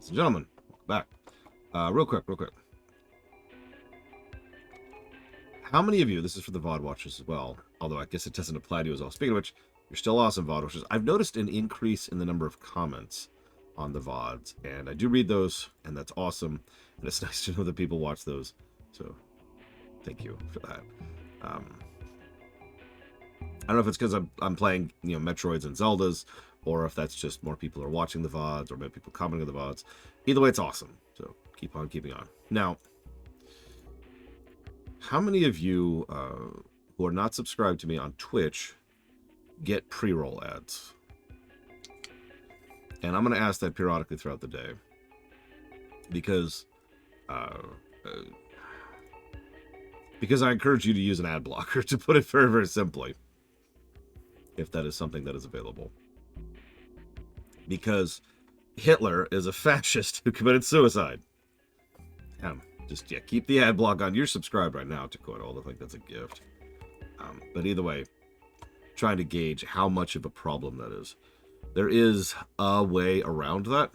Ladies and gentlemen, welcome back. Real quick. How many of you, this is for the VOD watchers as well, although I guess it doesn't apply to you as well. Speaking of which, you're still awesome, VOD watchers. I've noticed an increase in the number of comments on the VODs, and I do read those, and that's awesome. And it's nice to know that people watch those. So, thank you for that. I don't know if it's because I'm playing, Metroids and Zeldas, or if that's just more people are watching the VODs, or maybe people commenting on the VODs. Either way, it's awesome. So keep on keeping on. Now, how many of you who are not subscribed to me on Twitch get pre-roll ads? And I'm going to ask that periodically throughout the day, because I encourage you to use an ad blocker, to put it very, very simply, if that is something that is available. Because Hitler is a fascist who committed suicide. Keep the ad block on. You're subscribed right now to quote. I think that's a gift. But either way, trying to gauge how much of a problem that is. There is a way around that.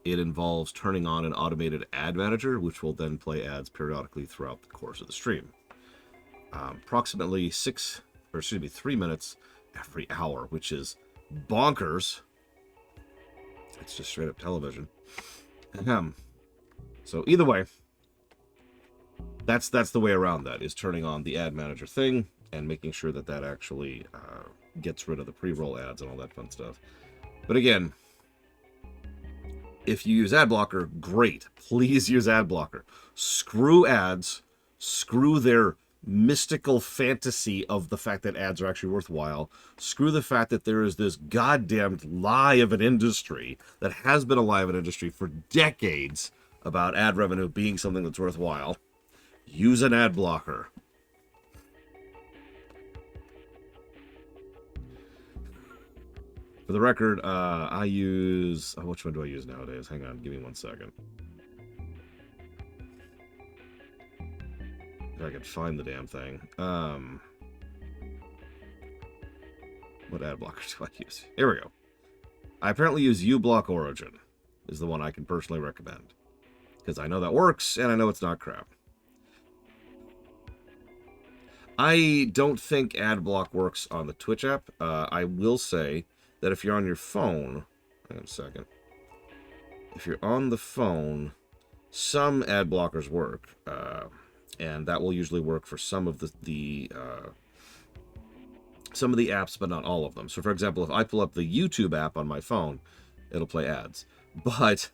It involves turning on an automated ad manager, which will then play ads periodically throughout the course of the stream. Approximately 3 minutes every hour, which is bonkers. It's just straight up television. So either way, that's the way around that, is turning on the ad manager thing and making sure that actually gets rid of the pre-roll ads and all that fun stuff. But again, if you use ad blocker, great. Please use ad blocker. Screw ads. Screw their mystical fantasy of the fact that ads are actually worthwhile. Screw the fact that there is this goddamned lie of an industry that has been a lie of an industry for decades about ad revenue being something that's worthwhile. Use an ad blocker. For the record, I use... which one do I use nowadays? Hang on, give me 1 second. If I could find the damn thing. What ad blocker do I use? Here we go. I apparently use uBlock Origin, is the one I can personally recommend. Because I know that works, and I know it's not crap. I don't think ad block works on the Twitch app. I will say that if you're on your phone... Hang on a second. If you're on the phone, some ad blockers work. And that will usually work for some of the apps, but not all of them. So, for example, if I pull up the YouTube app on my phone, it'll play ads. But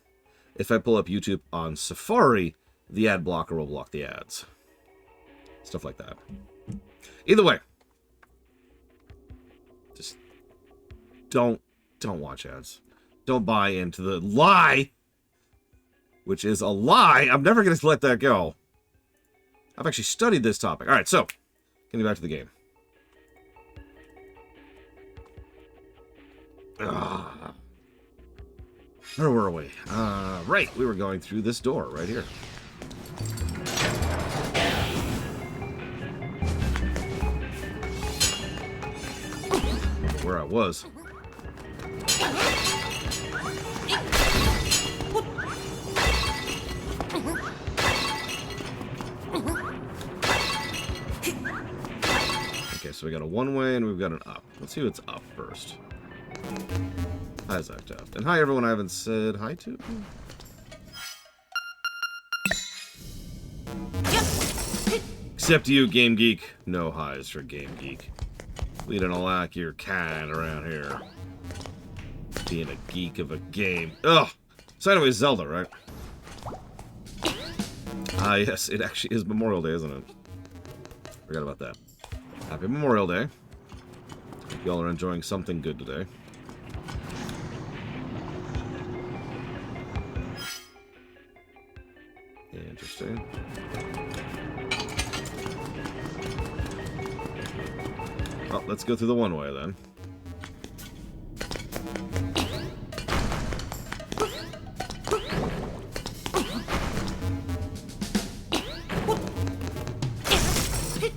if I pull up YouTube on Safari, the ad blocker will block the ads. Stuff like that. Either way, just don't watch ads. Don't buy into the lie, which is a lie. I'm never going to let that go. I've actually studied this topic. All right, so getting back to the game. Where were we? Right, we were going through this door right here. Where I was. Okay, so we got a one-way and we've got an up. Let's see what's up first. Hi, Zach Taft. And hi, everyone I haven't said hi to. Except you, Game Geek. No highs for Game Geek. We don't like your kind around here. Being a geek of a game. Ugh! So anyway, Zelda, right? Yes, it actually is Memorial Day, isn't it? Forgot about that. Happy Memorial Day. Hope y'all are enjoying something good today. Interesting. Well, let's go through the one way then.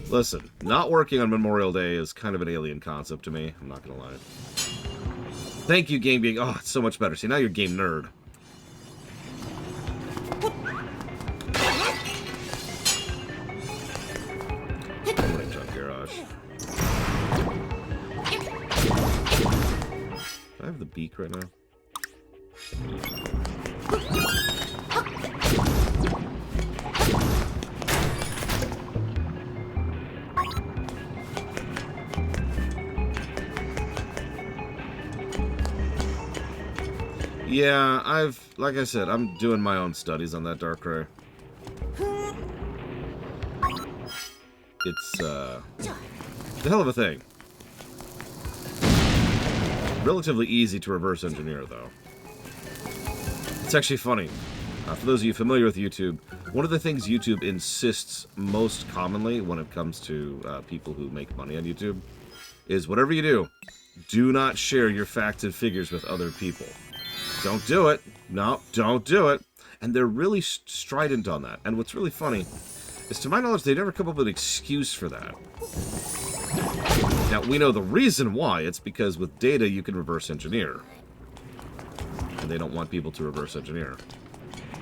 Listen, not working on Memorial Day is kind of an alien concept to me. I'm not gonna lie. Thank you, Game Geek. Oh, it's so much better. See, now you're Game Nerd. beak right now? Yeah, like I said, I'm doing my own studies on that Darkrai. It's a hell of a thing. Relatively easy to reverse engineer, though. It's actually funny. For those of you familiar with YouTube, one of the things YouTube insists most commonly when it comes to people who make money on YouTube is whatever you do not share your facts and figures with other people. Don't do it. No, don't do it. And they're really strident on that. And what's really funny is, to my knowledge, they never come up with an excuse for that. Now, we know the reason why. It's because with data, you can reverse engineer. And they don't want people to reverse engineer.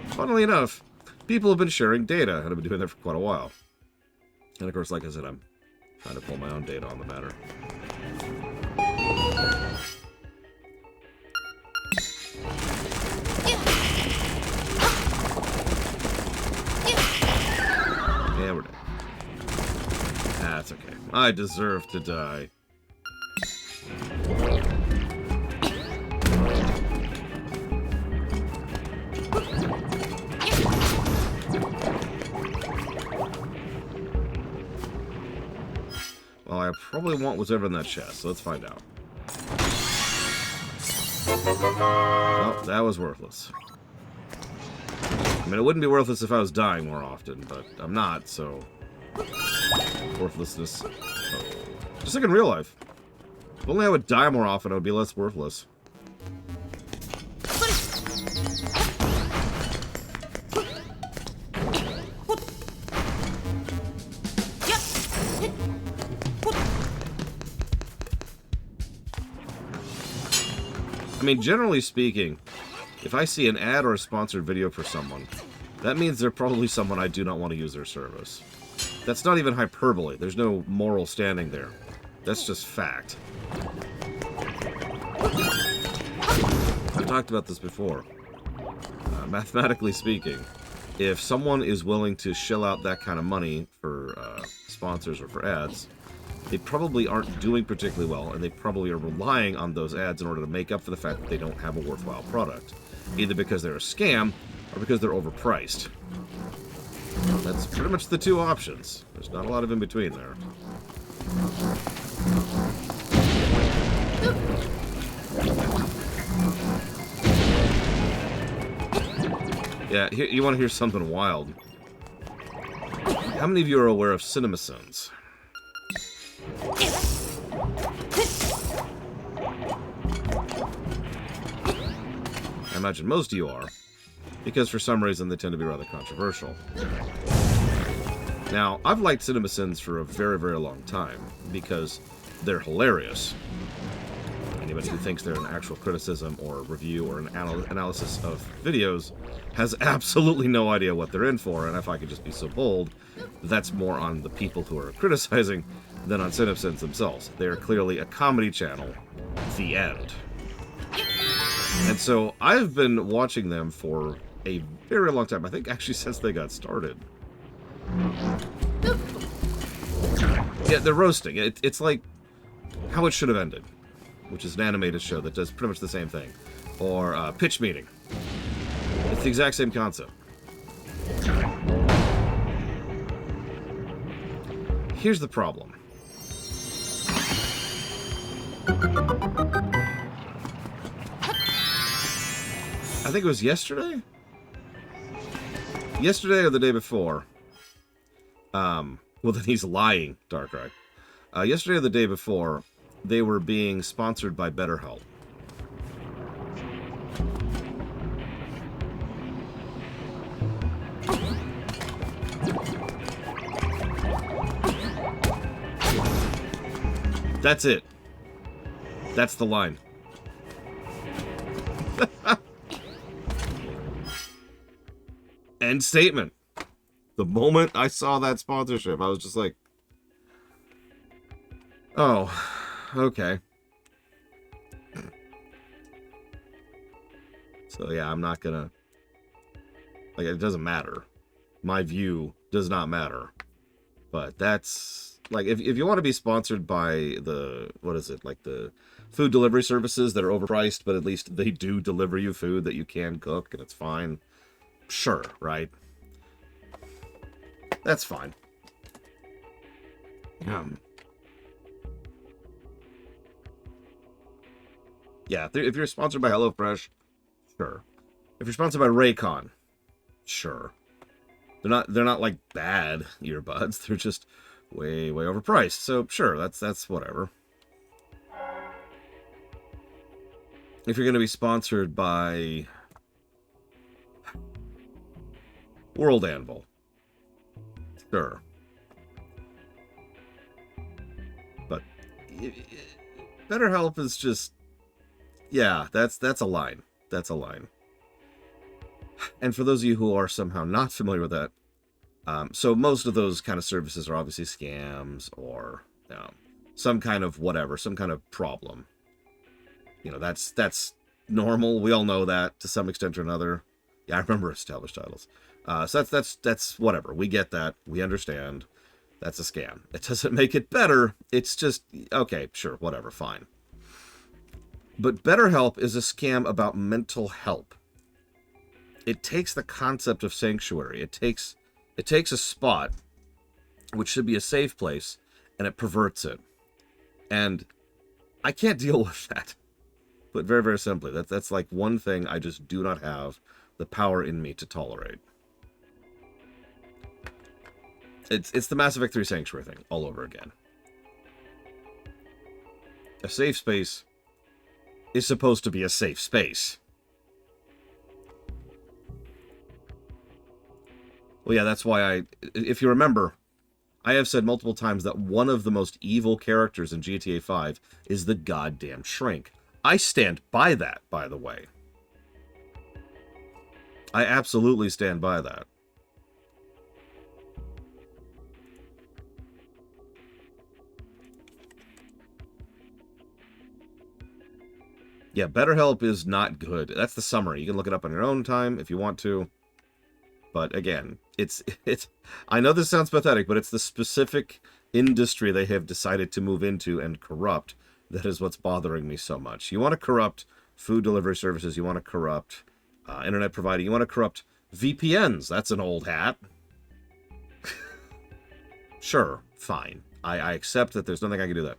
Funnily enough, people have been sharing data, and have been doing that for quite a while. And of course, like I said, I'm trying to pull my own data on the matter. Yeah, we're dead. That's okay. I deserve to die. Well, I probably want whatever in that chest, so let's find out. Oh, that was worthless. I mean, it wouldn't be worthless if I was dying more often, but I'm not, so... Worthlessness. Oh. Just like in real life. If only I would die more often, it would be less worthless. I mean, generally speaking, if I see an ad or a sponsored video for someone, that means they're probably someone I do not want to use their service. That's not even hyperbole. There's no moral standing there. That's just fact. I've talked about this before. Mathematically speaking, if someone is willing to shell out that kind of money for sponsors or for ads, they probably aren't doing particularly well, and they probably are relying on those ads in order to make up for the fact that they don't have a worthwhile product. Either because they're a scam, or because they're overpriced. That's pretty much the two options. There's not a lot of in between there. Yeah, you want to hear something wild. How many of you are aware of CinemaSins? I imagine most of you are, because for some reason they tend to be rather controversial. Now, I've liked CinemaSins for a very, very long time, because they're hilarious. Anybody who thinks they're an actual criticism or review or an analysis of videos has absolutely no idea what they're in for, and if I could just be so bold, that's more on the people who are criticizing than on CinemaSins themselves. They are clearly a comedy channel. The end. And so I've been watching them for a very long time. I think actually since they got started. Yeah, they're roasting. It's like How It Should Have Ended, which is an animated show that does pretty much the same thing. Or Pitch Meeting. It's the exact same concept. Here's the problem. I think it was yesterday? Yesterday or the day before. Well, then he's lying, Darkrai. Yesterday or the day before, they were being sponsored by BetterHelp. That's it. That's the line. End statement. The moment I saw that sponsorship, I was just like, oh, okay. So yeah, I'm not gonna, like, it doesn't matter. My view does not matter. But that's, like, if you want to be sponsored by the, what is it, like the food delivery services that are overpriced, but at least they do deliver you food that you can cook and it's fine. Sure, right? That's fine. Yeah, if you're sponsored by HelloFresh, sure. If you're sponsored by Raycon, sure. They're not like bad earbuds. They're just way overpriced. So sure, that's whatever. If you're going to be sponsored by World Anvil, sure. But BetterHelp is just, yeah, that's a line. That's a line. And for those of you who are somehow not familiar with that, so most of those kind of services are obviously scams or some kind of whatever, some kind of problem. You know, that's normal. We all know that to some extent or another. Yeah, I remember established titles. So that's whatever. We get that. We understand. That's a scam. It doesn't make it better. It's just, okay, sure, whatever, fine. But BetterHelp is a scam about mental help. It takes the concept of sanctuary. It takes a spot, which should be a safe place, and it perverts it. And I can't deal with that. But very simply, that's like one thing I just do not have the power in me to tolerate. It's the Mass Effect 3 Sanctuary thing all over again. A safe space is supposed to be a safe space. Well, yeah, that's why if you remember, I have said multiple times that one of the most evil characters in GTA 5 is the goddamn Shrink. I stand by that, by the way. I absolutely stand by that. Yeah, BetterHelp is not good. That's the summary. You can look it up on your own time if you want to. But again, it's I know this sounds pathetic, but it's the specific industry they have decided to move into and corrupt that is what's bothering me so much. You want to corrupt food delivery services, you want to corrupt internet providing, you want to corrupt VPNs. That's an old hat. Sure, fine. I accept that there's nothing I can do that.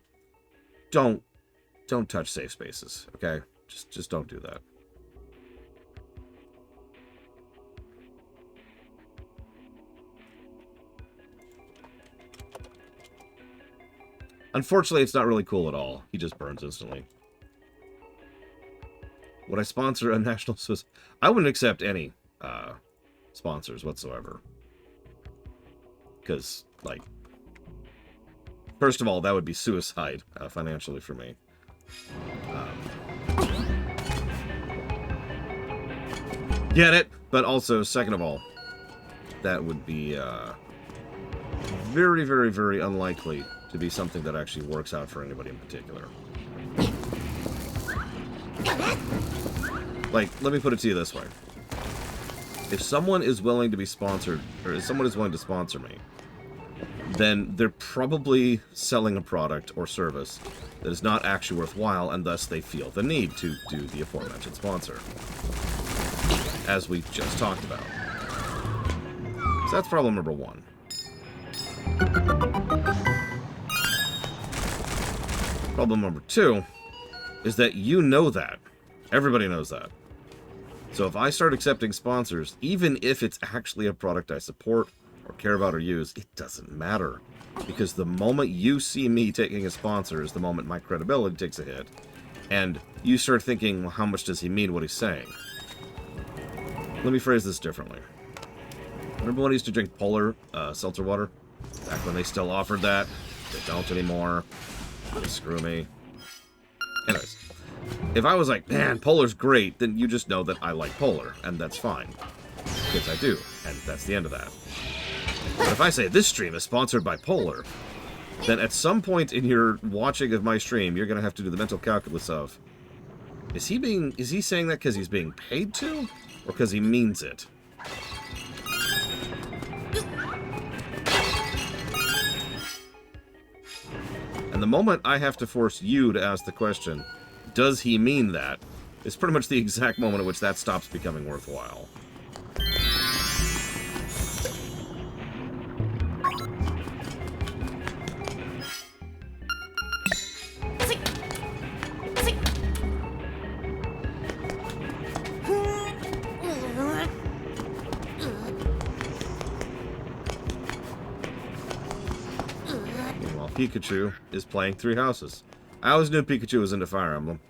Don't touch safe spaces, okay? Just don't do that. Unfortunately, it's not really cool at all. He just burns instantly. Would I sponsor a national... I wouldn't accept any sponsors whatsoever. Because, like... First of all, that would be suicide financially for me. Get it? But also, second of all, that would be very unlikely to be something that actually works out for anybody in particular. Like, let me put it to you this way. If someone is willing to be sponsored, or if someone is willing to sponsor me, then they're probably selling a product or service that is not actually worthwhile, and thus they feel the need to do the aforementioned sponsor. As we just talked about. So that's problem number one. Problem number two is that you know that. Everybody knows that. So if I start accepting sponsors, even if it's actually a product I support or care about or use, it doesn't matter. Because the moment you see me taking a sponsor is the moment my credibility takes a hit. And you start thinking, well, how much does he mean what he's saying? Let me phrase this differently. Remember when I used to drink Polar seltzer water? Back when they still offered that? They don't anymore. Screw me. Anyways, if I was like, man, Polar's great, then you just know that I like Polar, and that's fine. Because I do, and that's the end of that. But if I say this stream is sponsored by Polar, then at some point in your watching of my stream, you're going to have to do the mental calculus of, Is he saying that because he's being paid to? Or because he means it? And the moment I have to force you to ask the question, does he mean that? Is pretty much the exact moment at which that stops becoming worthwhile. Pikachu is playing Three Houses. I always knew Pikachu was into Fire Emblem.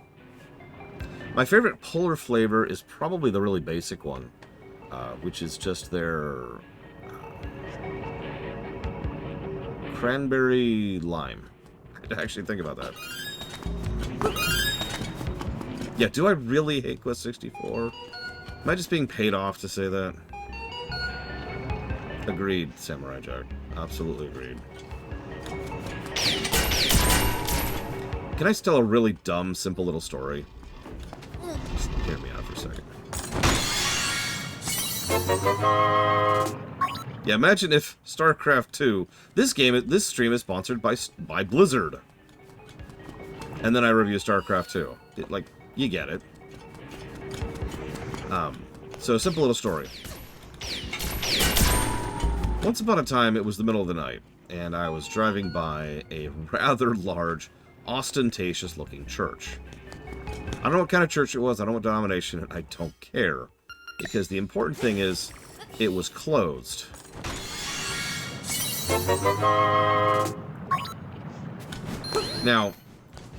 My favorite polar flavor is probably the really basic one, which is just their cranberry lime. I had to actually think about that. Yeah, do I really hate Quest 64? Am I just being paid off to say that? Agreed, Samurai Jack. Absolutely agreed. Can I tell a really dumb, simple little story? Just hear me out for a second. Yeah, imagine if StarCraft 2... This stream is sponsored by Blizzard. And then I review StarCraft 2. You get it. So, a simple little story. Once upon a time, it was the middle of the night, and I was driving by a rather large, ostentatious-looking church. I don't know what kind of church it was, I don't know what denomination, and I don't care. Because the important thing is, it was closed. Now,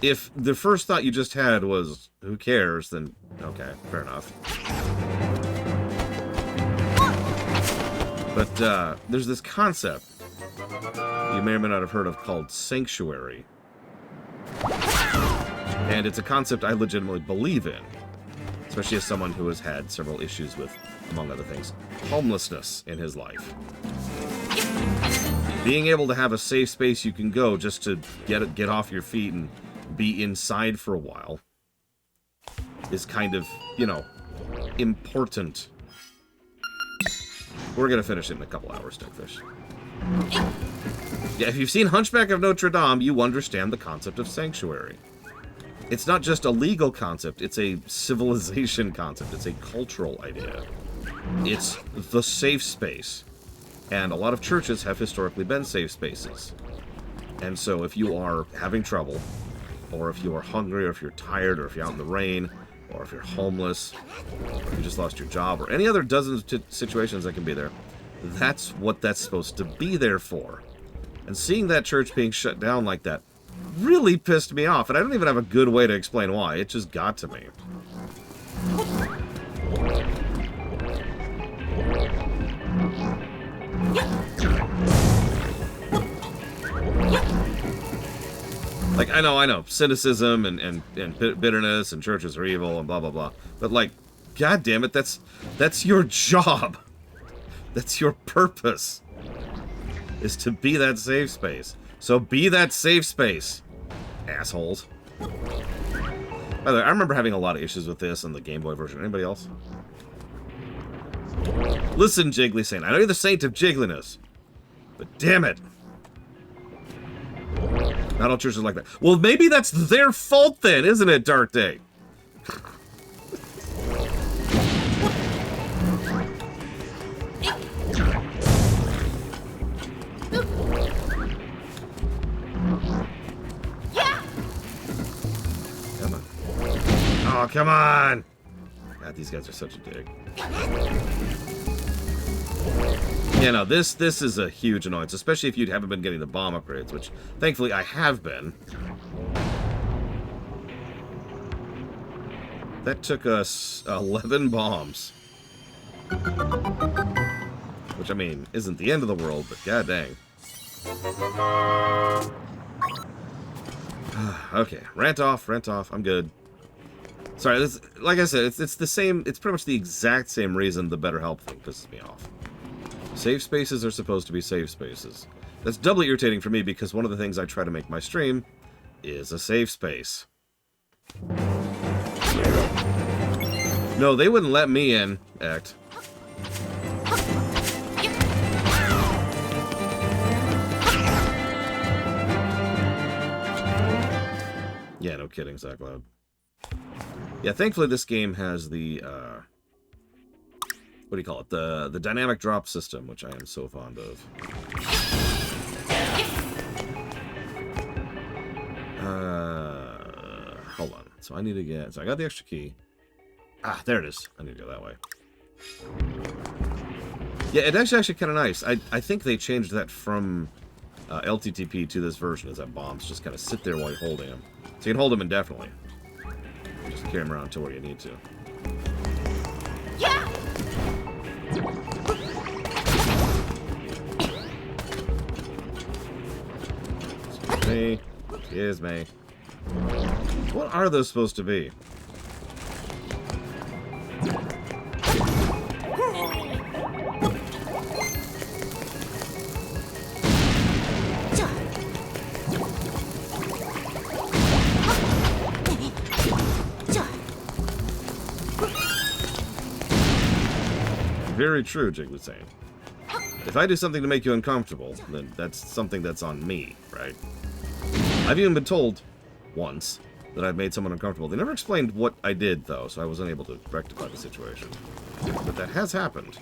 if the first thought you just had was, who cares, then, okay, fair enough. But, there's this concept you may or may not have heard of called sanctuary. And it's a concept I legitimately believe in. Especially as someone who has had several issues with, among other things, homelessness in his life. Being able to have a safe space you can go just to get off your feet and be inside for a while is kind of, important. We're gonna finish it in a couple hours, Stickfish. Yeah, if you've seen Hunchback of Notre Dame, you understand the concept of sanctuary. It's not just a legal concept, it's a civilization concept, it's a cultural idea. It's the safe space. And a lot of churches have historically been safe spaces. And so if you are having trouble, or if you are hungry, or if you're tired, or if you're out in the rain, or if you're homeless, or if you just lost your job, or any other dozens of situations that can be there, that's what that's supposed to be there for. And seeing that church being shut down like that really pissed me off, and I don't even have a good way to explain why. It just got to me. I know, cynicism and bitterness and churches are evil and blah, blah, blah. But, god damn it, that's your job. That's your purpose. Is to be that safe space. So be that safe space, assholes. By the way, I remember having a lot of issues with this on the Game Boy version. Anybody else? Listen, Jiggly Saint. I know you're the saint of jiggliness. But damn it. Not all churches are like that. Well, maybe that's their fault then, isn't it, Dark Day? Come on. Oh, come on! God, these guys are such a dig. Yeah, no, this is a huge annoyance, especially if you haven't been getting the bomb upgrades, which, thankfully, I have been. That took us 11 bombs. Which, I mean, isn't the end of the world, but god dang. Okay, rant off, I'm good. Sorry, this, like I said, it's the same, it's pretty much the exact same reason the BetterHelp thing pisses me off. Safe spaces are supposed to be safe spaces. That's doubly irritating for me because one of the things I try to make my stream is a safe space. No, they wouldn't let me in, Act. Yeah, no kidding, Zacloud. Yeah, thankfully this game has the, what do you call it? The dynamic drop system, which I am so fond of. Hold on. So I need to get... So I got the extra key. Ah, there it is. I need to go that way. Yeah, it's actually kind of nice. I think they changed that from LTTP to this version, is that bombs just kind of sit there while you're holding them. So you can hold them indefinitely. Just carry them around to where you need to. Yeah! Excuse me. Excuse me. What are those supposed to be? Very true, Jig was saying. If I do something to make you uncomfortable, then that's something that's on me, right? I've even been told once that I've made someone uncomfortable. They never explained what I did, though, so I was unable to rectify the situation. But that has happened.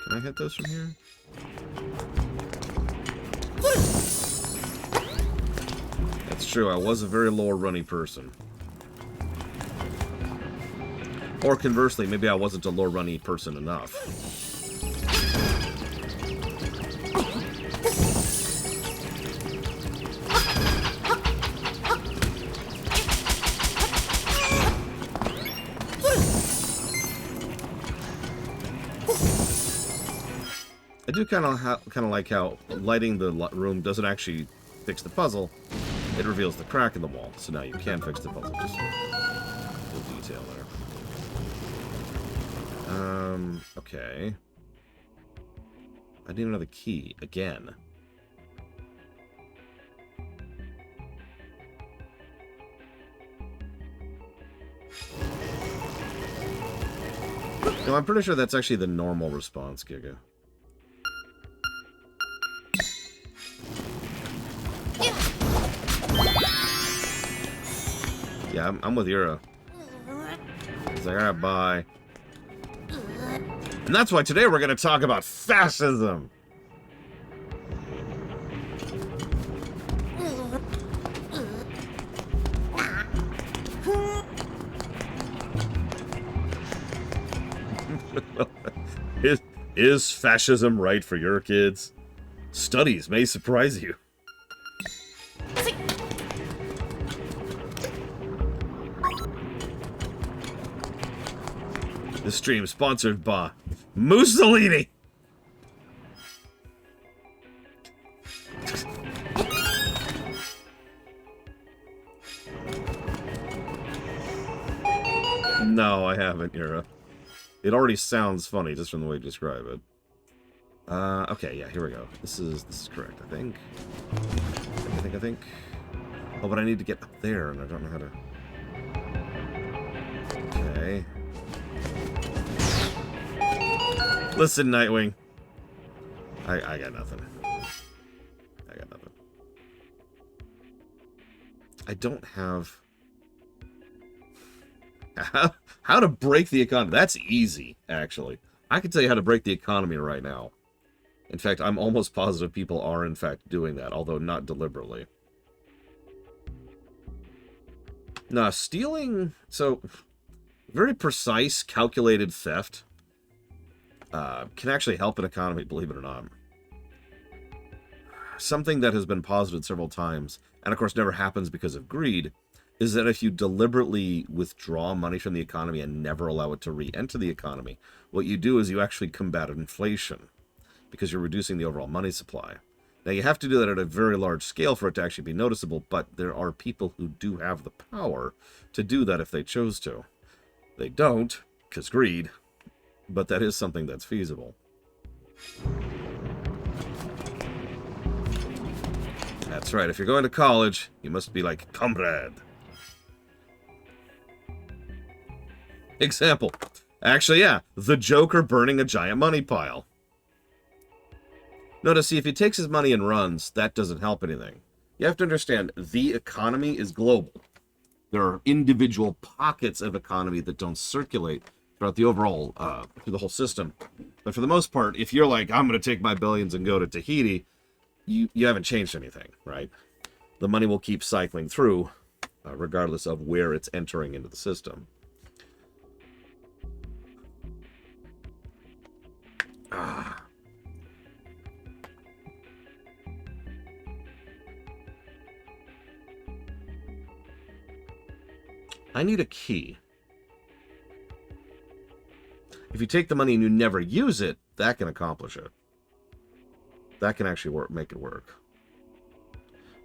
Can I hit those from here? That's true, I was a very lower runny person. Or conversely, maybe I wasn't a low runny person enough. I do kind of like how lighting the room doesn't actually fix the puzzle. It reveals the crack in the wall, so now you can fix the puzzle. Just a little detail there. Okay. I need another key again. No, I'm pretty sure that's actually the normal response, Giga. Yeah, I'm with Yura. He's like, alright, bye. And that's why today we're going to talk about fascism. Is fascism right for your kids? Studies may surprise you. This stream sponsored by Mussolini. No, I haven't, Yura. It already sounds funny just from the way you describe it. Okay, yeah, here we go. This is correct, I think. I think. Oh, but I need to get up there, and I don't know how to... Okay. Listen, Nightwing. I got nothing. I got nothing. I don't have... How to break the economy. That's easy, actually. I can tell you how to break the economy right now. In fact, I'm almost positive people are, in fact, doing that, although not deliberately. Nah, stealing... So, very precise, calculated theft can actually help an economy, believe it or not. Something that has been posited several times, and of course never happens because of greed, is that if you deliberately withdraw money from the economy and never allow it to re-enter the economy, what you do is you actually combat inflation, because you're reducing the overall money supply. Now, you have to do that at a very large scale for it to actually be noticeable, but there are people who do have the power to do that if they chose to. They don't, because greed. but that is something that's feasible. That's right. If you're going to college, you must be like comrade. Example. Actually, yeah. The Joker burning a giant money pile. Notice, see, if he takes his money and runs, that doesn't help anything. You have to understand, the economy is global. There are individual pockets of economy that don't circulate throughout the overall, through the whole system. But for the most part, if you're like, I'm going to take my billions and go to Tahiti, you haven't changed anything, right? The money will keep cycling through, regardless of where it's entering into the system. I need a key. If you take the money and you never use it, that can accomplish it. That can actually make it work.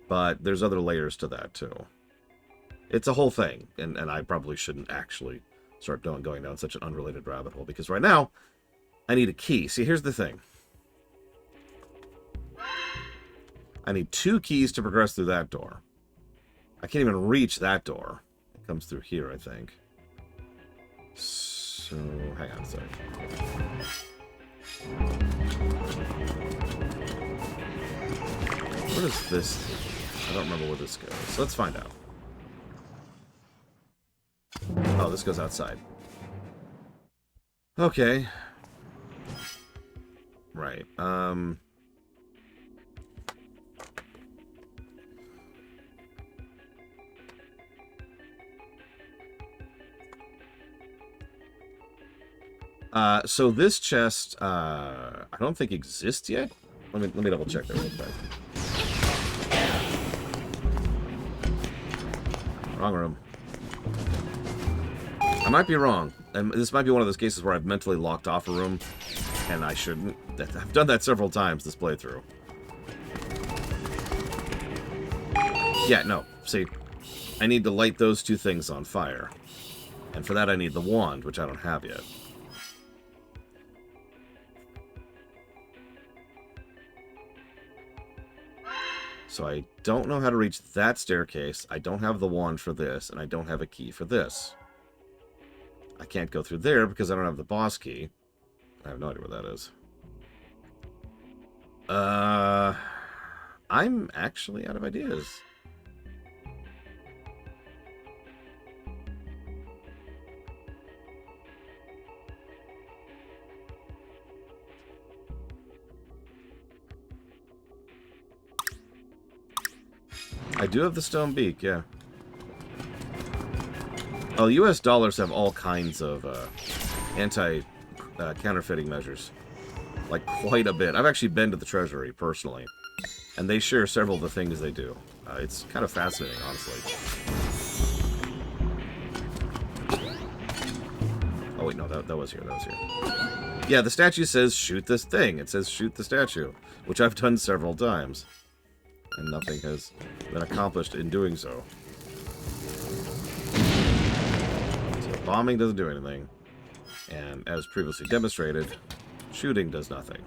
But there's other layers to that, too. It's a whole thing, and I probably shouldn't actually start going down such an unrelated rabbit hole, because right now, I need a key. See, here's the thing. I need 2 keys to progress through that door. I can't even reach that door. It comes through here, I think. So, hang on a sec. What is this? I don't remember where this goes. So let's find out. Oh, this goes outside. Okay. Right. So this chest, I don't think exists yet. Let me double check that real quick. Wrong room. I might be wrong. And this might be one of those cases where I've mentally locked off a room, and I shouldn't. I've done that several times this playthrough. Yeah, no. See, I need to light those 2 things on fire. And for that I need the wand, which I don't have yet. So I don't know how to reach that staircase. I don't have the wand for this, and I don't have a key for this. I can't go through there because I don't have the boss key. I have no idea where that is. I'm actually out of ideas. I do have the stone beak, yeah. Oh, US dollars have all kinds of anti-counterfeiting measures. Like, quite a bit. I've actually been to the Treasury, personally. And they share several of the things they do. It's kind of fascinating, honestly. Oh, wait, no, that was here, that was here. Yeah, the statue says, shoot this thing. It says, shoot the statue. Which I've done several times. And nothing has been accomplished in doing so. So bombing doesn't do anything. And as previously demonstrated, shooting does nothing.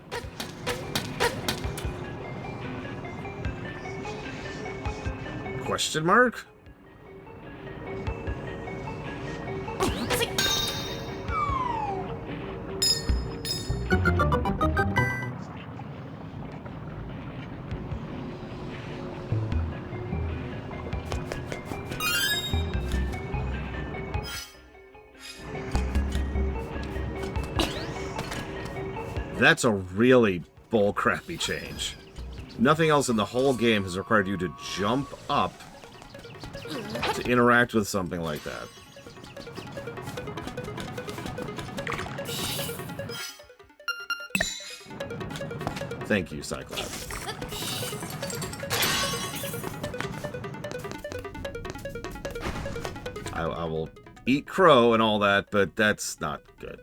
Question mark? That's a really bullcrappy change. Nothing else in the whole game has required you to jump up to interact with something like that. Thank you, Cyclops. I will eat crow and all that, but that's not good.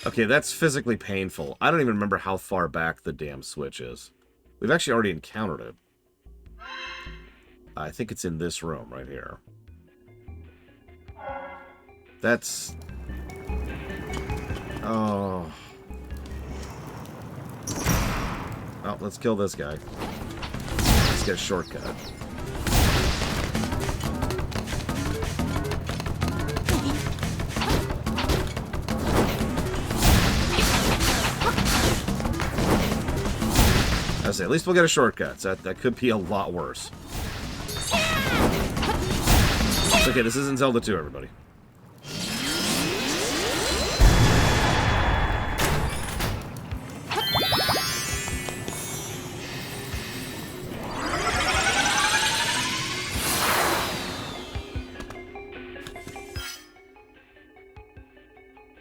Okay, that's physically painful. I don't even remember how far back the damn switch is. We've actually already encountered it. I think it's in this room right here. That's... Oh. Oh, let's kill this guy. Let's get a shortcut. I say, at least we'll get a shortcut. So that could be a lot worse. It's okay, this isn't Zelda 2, everybody.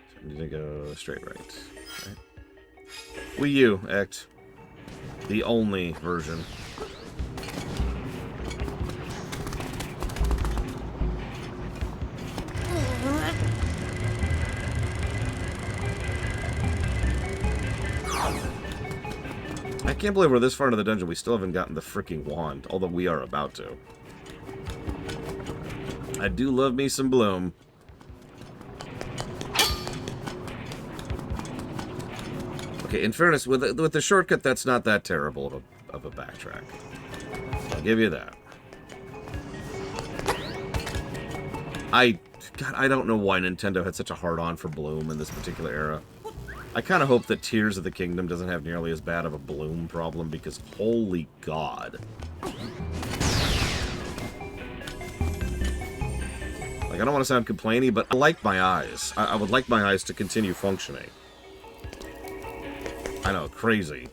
So I need to go straight right. Okay. Wii U, Act. The only version. I can't believe we're this far into the dungeon. We still haven't gotten the freaking wand, although we are about to. I do love me some Bloom. Okay, in fairness, with the shortcut, that's not that terrible of a backtrack. I'll give you that. God, I don't know why Nintendo had such a hard-on for Bloom in this particular era. I kind of hope that Tears of the Kingdom doesn't have nearly as bad of a Bloom problem, because holy God. Like, I don't want to sound complainy, but I like my eyes. I would like my eyes to continue functioning. I know, crazy.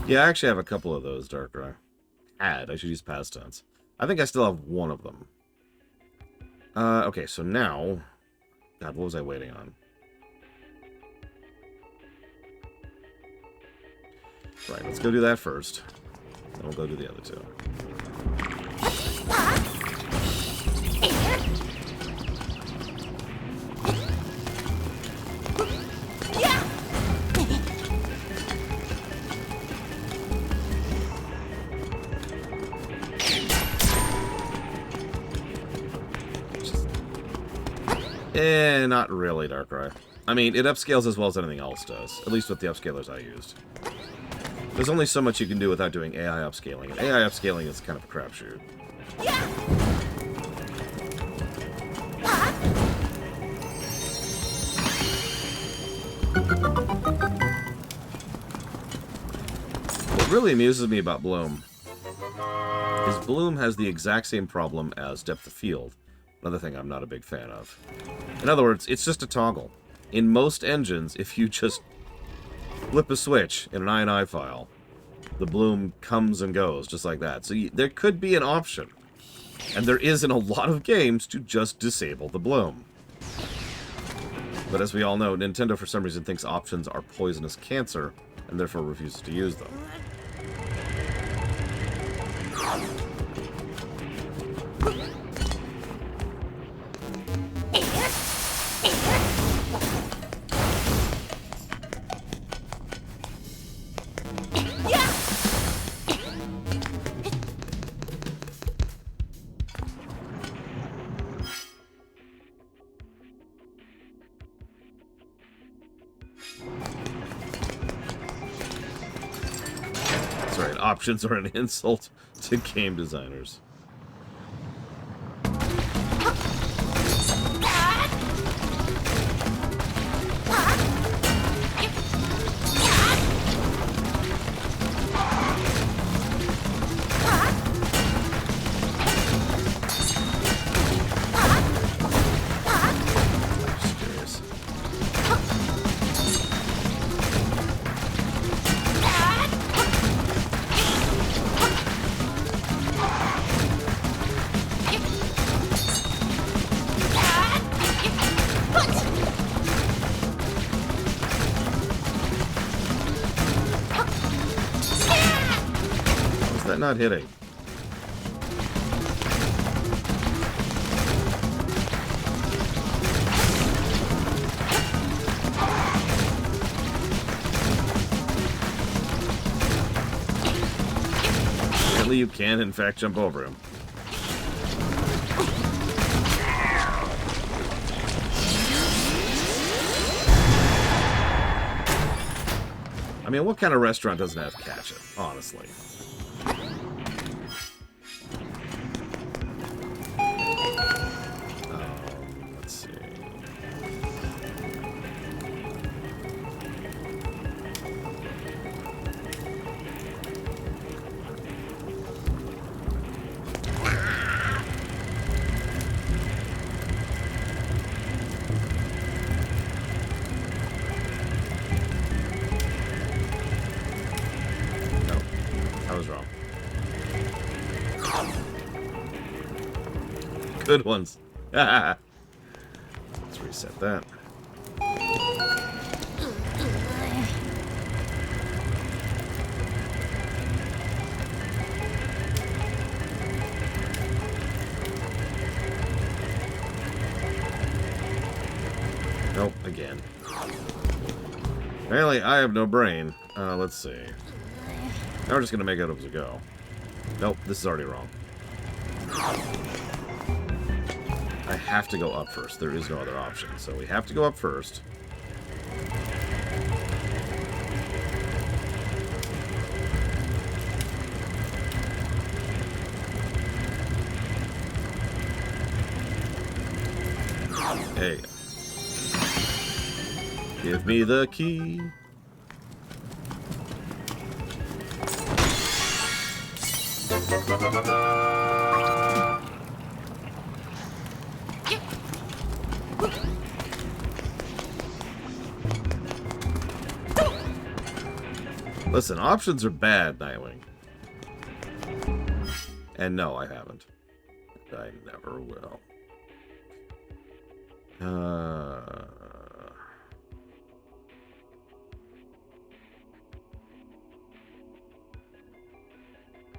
Yeah, I actually have a couple of those, Darkrai. I should use past tense. I think I still have one of them. Okay, so now... God, what was I waiting on? Right, let's go do that first. Then we'll go do the other two. Not really, Darkrai. I mean, it upscales as well as anything else does. At least with the upscalers I used. There's only so much you can do without doing AI upscaling. And AI upscaling is kind of a crapshoot. What really amuses me about Bloom is Bloom has the exact same problem as Depth of Field. Another thing I'm not a big fan of. In other words, it's just a toggle. In most engines, if you just flip a switch in an INI file, the Bloom comes and goes, just like that. So there could be an option, and there is in a lot of games, to just disable the Bloom. But as we all know, Nintendo for some reason thinks options are poisonous cancer, and therefore refuses to use them. That's right, options are an insult to game designers. not hitting? Apparently you can, in fact, jump over him. I mean, what kind of restaurant doesn't have ketchup, honestly? Let's see. I was wrong. Good ones. Let's reset that. Nope, again. Apparently, I have no brain. Let's see. Now we're just gonna make it up as we go. Nope, this is already wrong. I have to go up first. There is no other option. So we have to go up first. Hey. Give me the key. Listen, options are bad, Nightwing. And no, I haven't. I never will.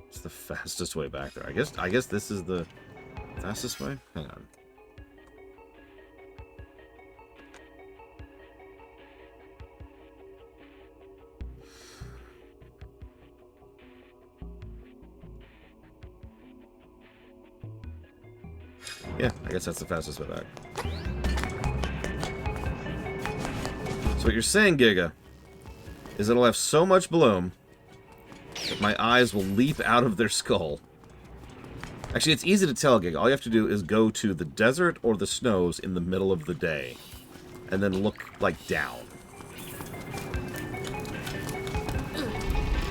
It's the fastest way back there. I guess this is the fastest way? Hang on. Yeah, I guess that's the fastest way back. So what you're saying, Giga, is it'll have so much bloom that my eyes will leap out of their skull. Actually, it's easy to tell, Giga. All you have to do is go to the desert or the snows in the middle of the day, and then look, like, down.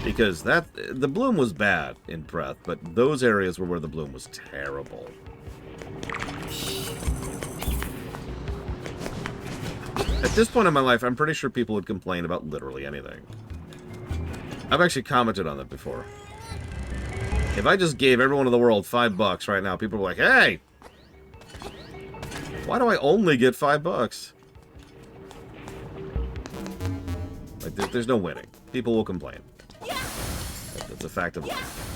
Because the bloom was bad in Breath, but those areas were where the bloom was terrible. At this point in my life, I'm pretty sure people would complain about literally anything. I've actually commented on that before. If I just gave everyone in the world $5 right now, people are like, hey! Why do I only get $5? Like, there's no winning. People will complain. That's a fact of life.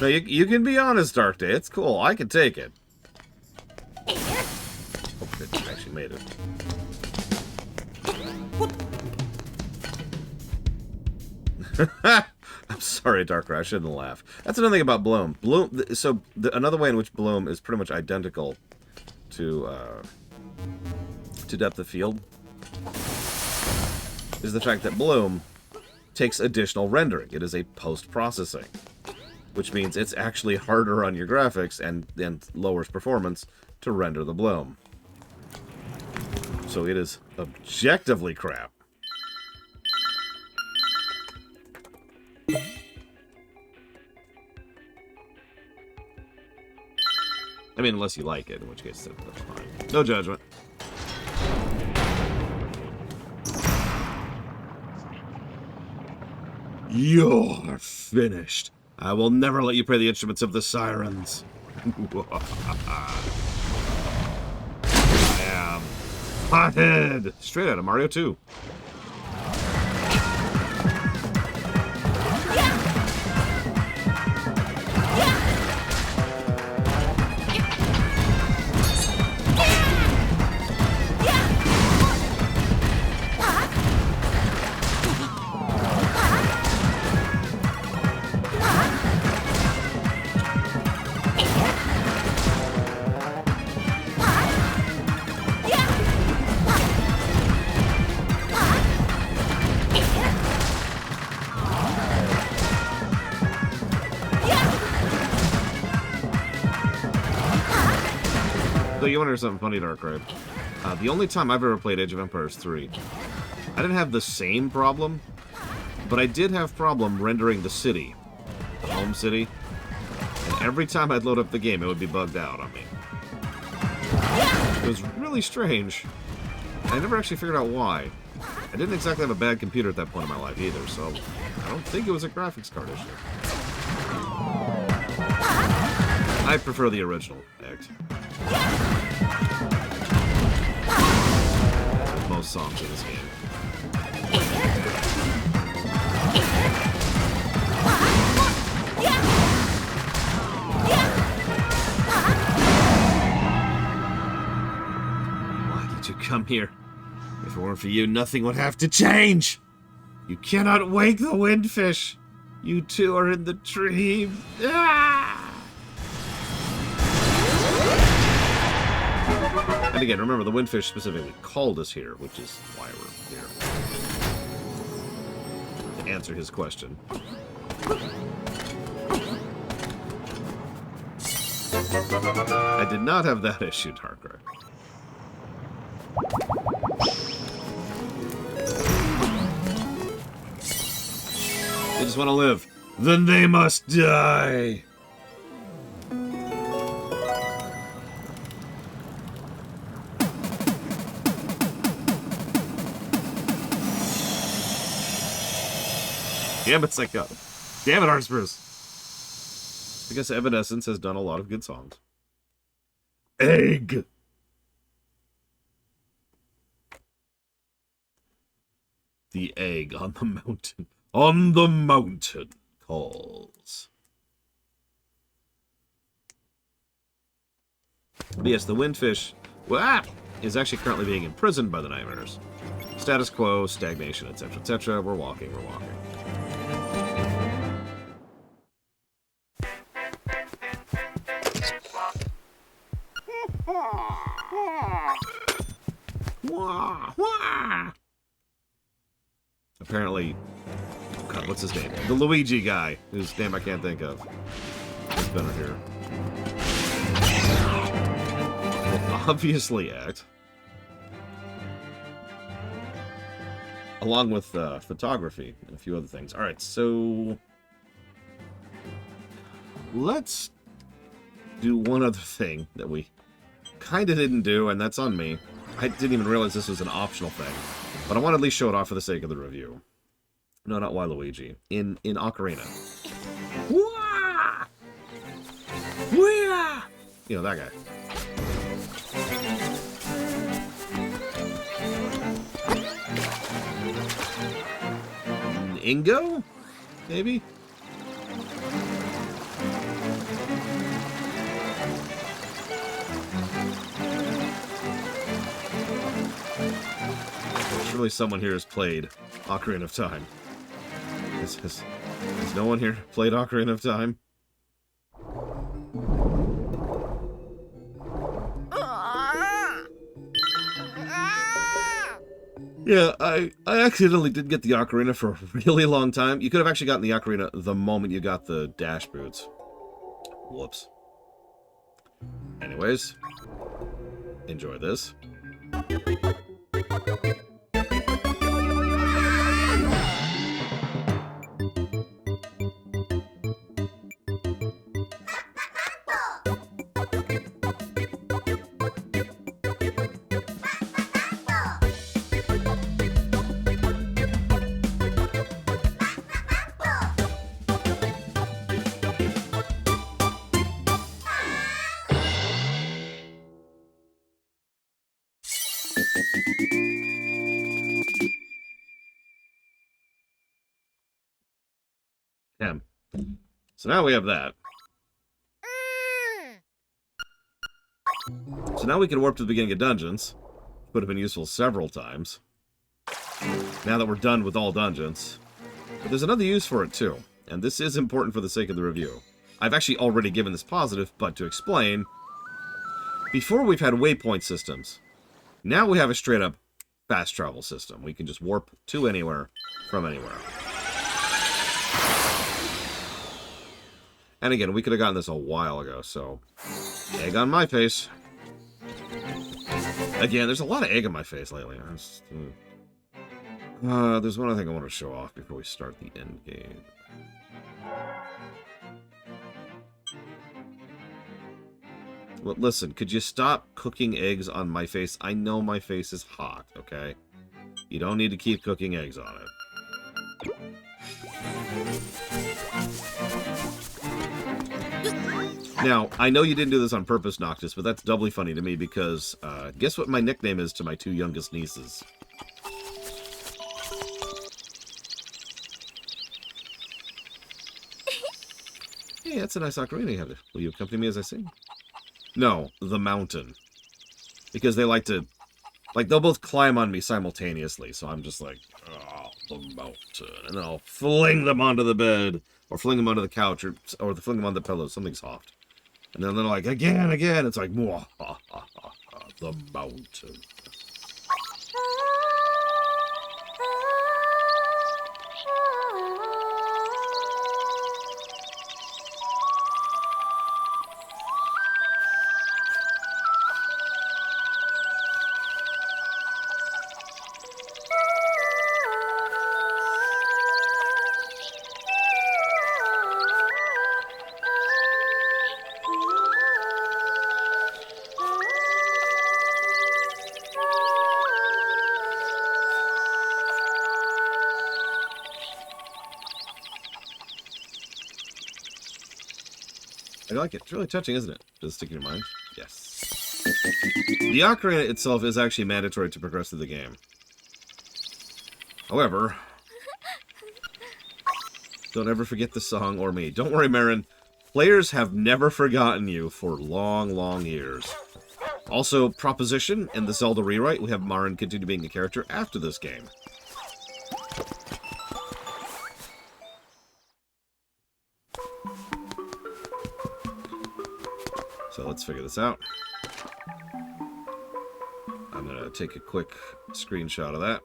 No, you can be honest, Dark Day. It's cool. I can take it. Oh, it actually made it. I'm sorry, Darker. I shouldn't laugh. That's another thing about Bloom. Another way in which Bloom is pretty much identical to Depth of Field is the fact that Bloom takes additional rendering. It is a post-processing, which means it's actually harder on your graphics and lowers performance to render the bloom. so it is objectively crap. I mean, unless you like it, in which case that's fine. No judgment. You're finished. I will never let you play the instruments of the sirens. I am Hothead. Straight out of Mario 2. So you want to hear something funny, Darkrai? The only time I've ever played Age of Empires 3, I didn't have the same problem, but I did have problem rendering the city, the home city, and every time I'd load up the game, it would be bugged out on me. It was really strange. I never actually figured out why. I didn't exactly have a bad computer at that point in my life either, so I don't think it was a graphics card issue. I prefer the original act. Most songs in this game. Why did you come here? If it weren't for you, nothing would have to change. You cannot wake the windfish. You two are in the dream. Ah! And again, remember, the windfish specifically called us here, which is why we're here. To answer his question. I did not have that issue, Darkrai. They just want to live. Then they must die! Damn it, Psycho. Damn it, Arspruce. I guess Evanescence has done a lot of good songs. Egg! The egg on the mountain. On the mountain calls. But yes, the windfish is actually currently being imprisoned by the nightmares. Status quo, stagnation, etc., etc. We're walking, we're walking. Apparently, oh God, what's his name? The Luigi guy, whose name I can't think of. He's better here. Will obviously act. Along with photography and a few other things. Alright, so let's do one other thing that we kind of didn't do, and that's on me. I didn't even realize this was an optional thing. But I want to at least show it off for the sake of the review. No, not Waluigi. In Ocarina. Wah! Wah! You know, that guy. Ingo? Maybe? Surely someone here has played Ocarina of Time. Has no one here played Ocarina of Time? Yeah, I accidentally did get the Ocarina for a really long time. You could have actually gotten the Ocarina the moment you got the dash boots. Whoops. Anyways, enjoy this. Yeah. So now we have that. So now we can warp to the beginning of dungeons. Would have been useful several times. Now that we're done with all dungeons. But there's another use for it too. And this is important for the sake of the review. I've actually already given this positive, but to explain, before we've had waypoint systems. Now we have a straight up fast travel system. We can just warp to anywhere, from anywhere. And again, we could have gotten this a while ago, so egg on my face. Again, there's a lot of egg on my face lately. There's one other thing I want to show off before we start the end game. Well, listen, could you stop cooking eggs on my face? I know my face is hot, okay? You don't need to keep cooking eggs on it. Now, I know you didn't do this on purpose, Noctis, but that's doubly funny to me because, guess what my nickname is to my two youngest nieces? Hey, that's a nice ocarina you have there. Will you accompany me as I sing? No, the mountain. Because they like to... Like, they'll both climb on me simultaneously, so I'm just like, oh, the mountain. And then I'll fling them onto the bed, or fling them onto the couch, or fling them on the pillow, something soft. And then they're like, again. It's like, mwah, ha, ha, ha, ha, the mountain. I like it. It's really touching, isn't it? Does it stick in your mind? Yes. The ocarina itself is actually mandatory to progress through the game. However, don't ever forget the song or me. Don't worry, Marin. Players have never forgotten you for long, long years. Also, Proposition in the Zelda rewrite, we have Marin continue being a character after this game. So let's figure this out. I'm going to take a quick screenshot of that.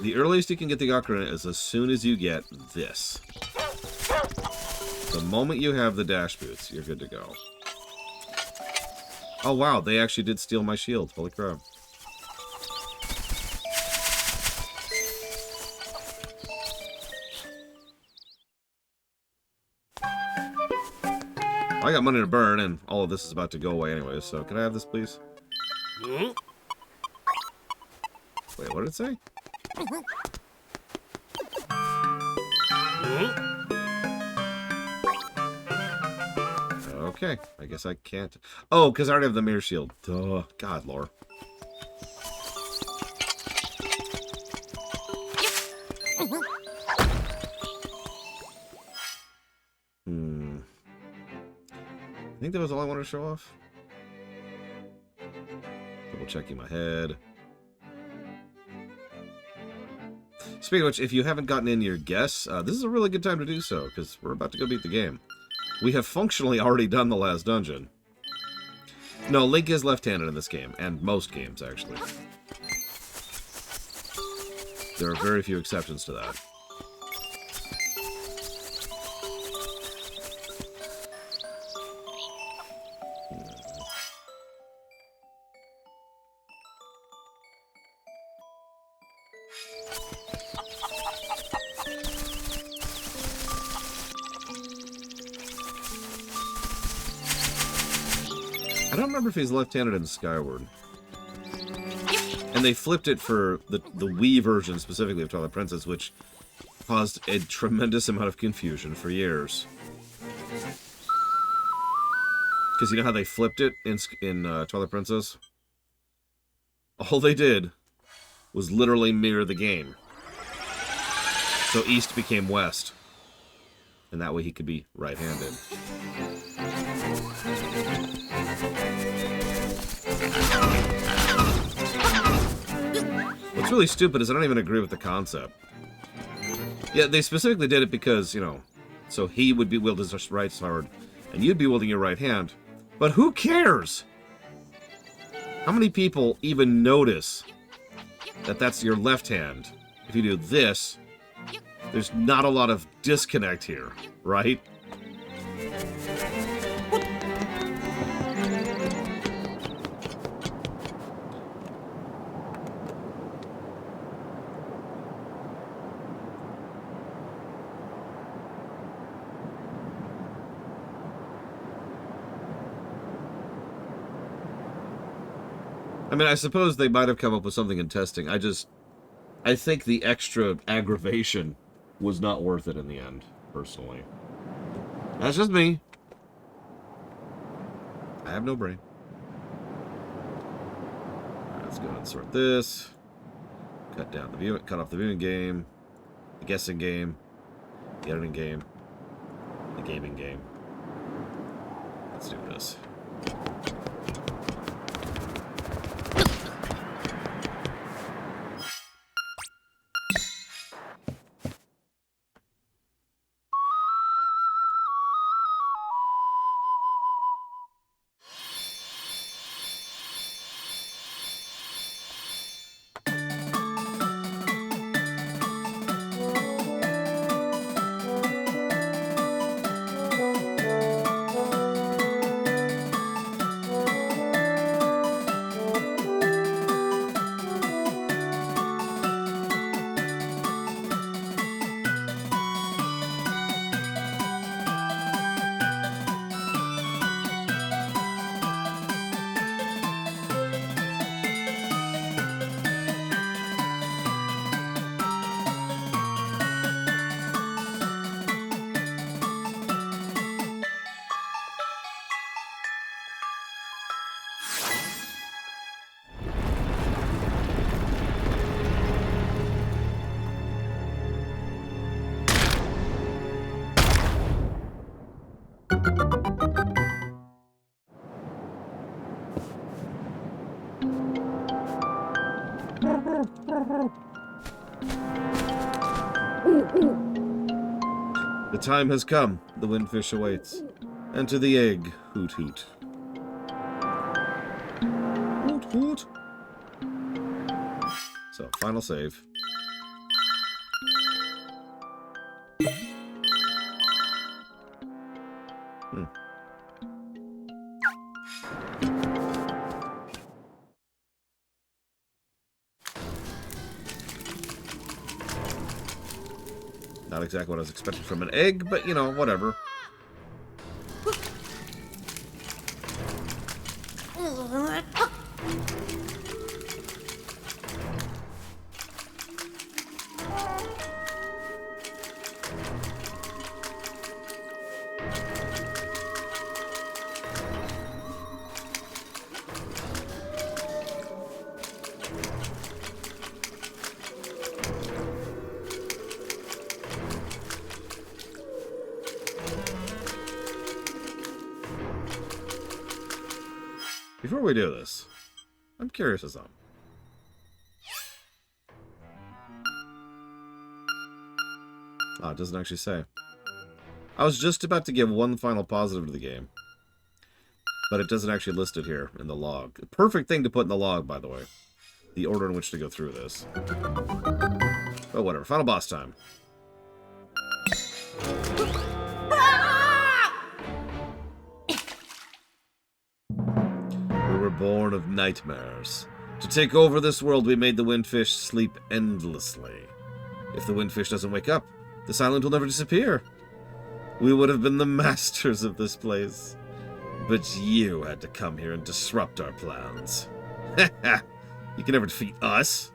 The earliest you can get the ocarina is as soon as you get this. The moment you have the dash boots, you're good to go. Oh wow, they actually did steal my shield. Holy crap. I got money to burn, and all of this is about to go away anyway, so can I have this, please? Wait, what did it say? Okay, I guess I can't. Oh, because I already have the mirror shield. Duh. God, lore. I think that was all I wanted to show off. Double checking my head. Speaking of which, if you haven't gotten in your guess, this is a really good time to do so, because we're about to go beat the game. We have functionally already done the last dungeon. No, Link is left-handed in this game, and most games, actually. There are very few exceptions to that. I don't remember if he's left-handed in Skyward. And they flipped it for the Wii version specifically of Twilight Princess, which caused a tremendous amount of confusion for years. Because you know how they flipped it in Twilight Princess? All they did was literally mirror the game. So East became West. And that way he could be right-handed. What's really stupid is I don't even agree with the concept. Yeah, they specifically did it because, you know, so he would be wielding his right sword, and you'd be wielding your right hand. But who cares? How many people even notice that that's your left hand? If you do this, there's not a lot of disconnect here, right? I mean, I suppose they might have come up with something in testing. I think the extra aggravation was not worth it in the end, personally. That's just me. I have no brain. Alright, let's go ahead and sort this. Cut off the viewing game, the guessing game, the editing game, the gaming game. Let's do this. The time has come. The windfish awaits. Enter the egg. Hoot hoot. Hoot hoot. So, final save. Not exactly what I was expecting from an egg, but, you know, whatever. Before we do this, I'm curious as something. Ah, it doesn't actually say. I was just about to give one final positive to the game, but it doesn't actually list it here in the log. Perfect thing to put in the log, by the way. The order in which to go through this. But whatever. Final boss time. We were born of nightmares. To take over this world, we made the windfish sleep endlessly. If the windfish doesn't wake up, this island will never disappear. We would have been the masters of this place. But you had to come here and disrupt our plans. You can never defeat us.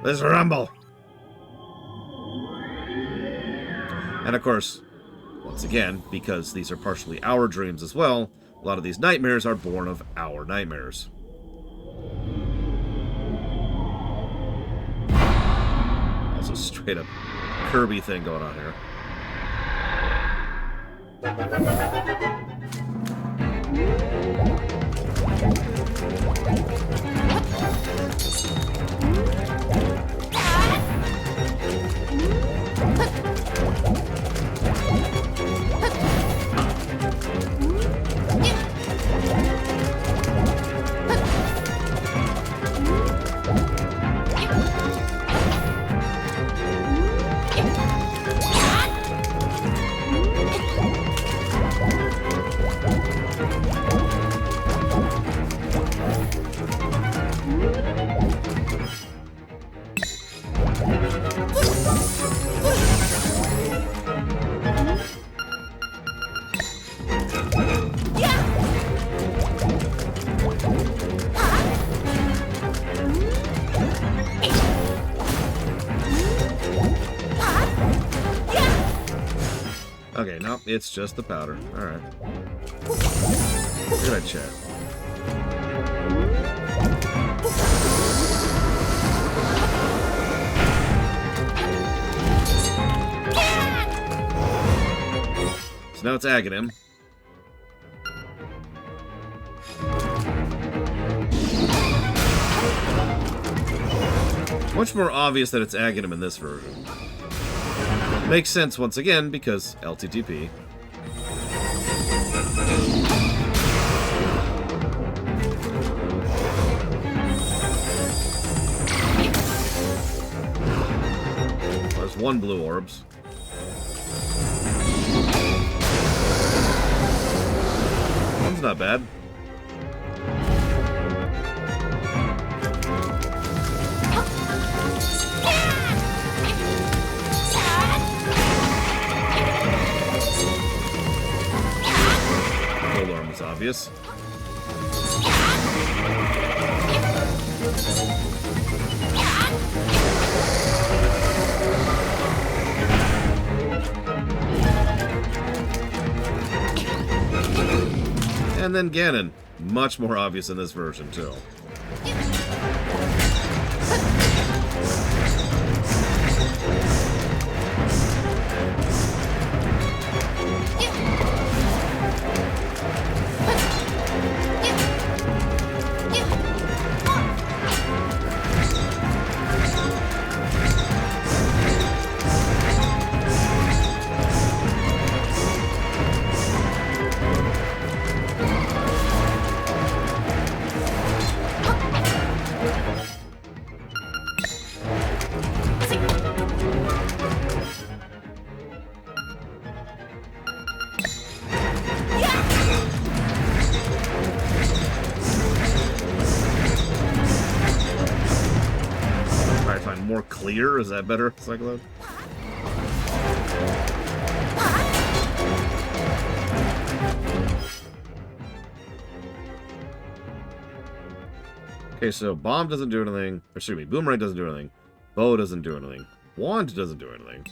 Let's rumble. And of course, once again, because these are partially our dreams as well, a lot of these nightmares are born of our nightmares. Also, straight up Kirby thing going on here. Okay, no, it's just the powder. Alright. Look at that chat. So now it's Aghanim. Much more obvious that it's Aghanim in this version. Makes sense once again because LTTP. There's one blue orbs. One's not bad. Obvious. And then Ganon. Much more obvious in this version, too. More clear? Is that better, Cyclone? Okay, so Bomb doesn't do anything. Or excuse me, Boomerang doesn't do anything. Bow doesn't do anything. Wand doesn't do anything.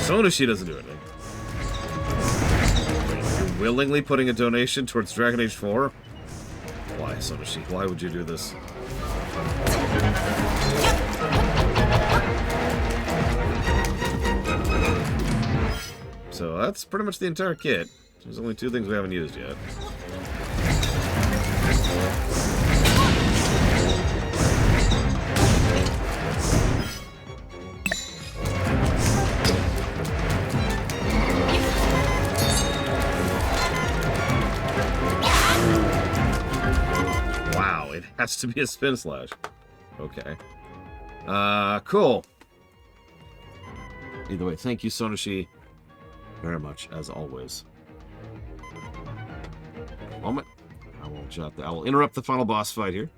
Sonoshi doesn't do anything. You're willingly putting a donation towards Dragon Age 4? Why, Sonoshi? Why would you do this? So that's pretty much the entire kit. There's only two things we haven't used yet. Wow, it Has to be a spin slash. Okay. Cool. Either way, thank you, Sonoshi, very much, as always. Moment. I will interrupt the final boss fight here.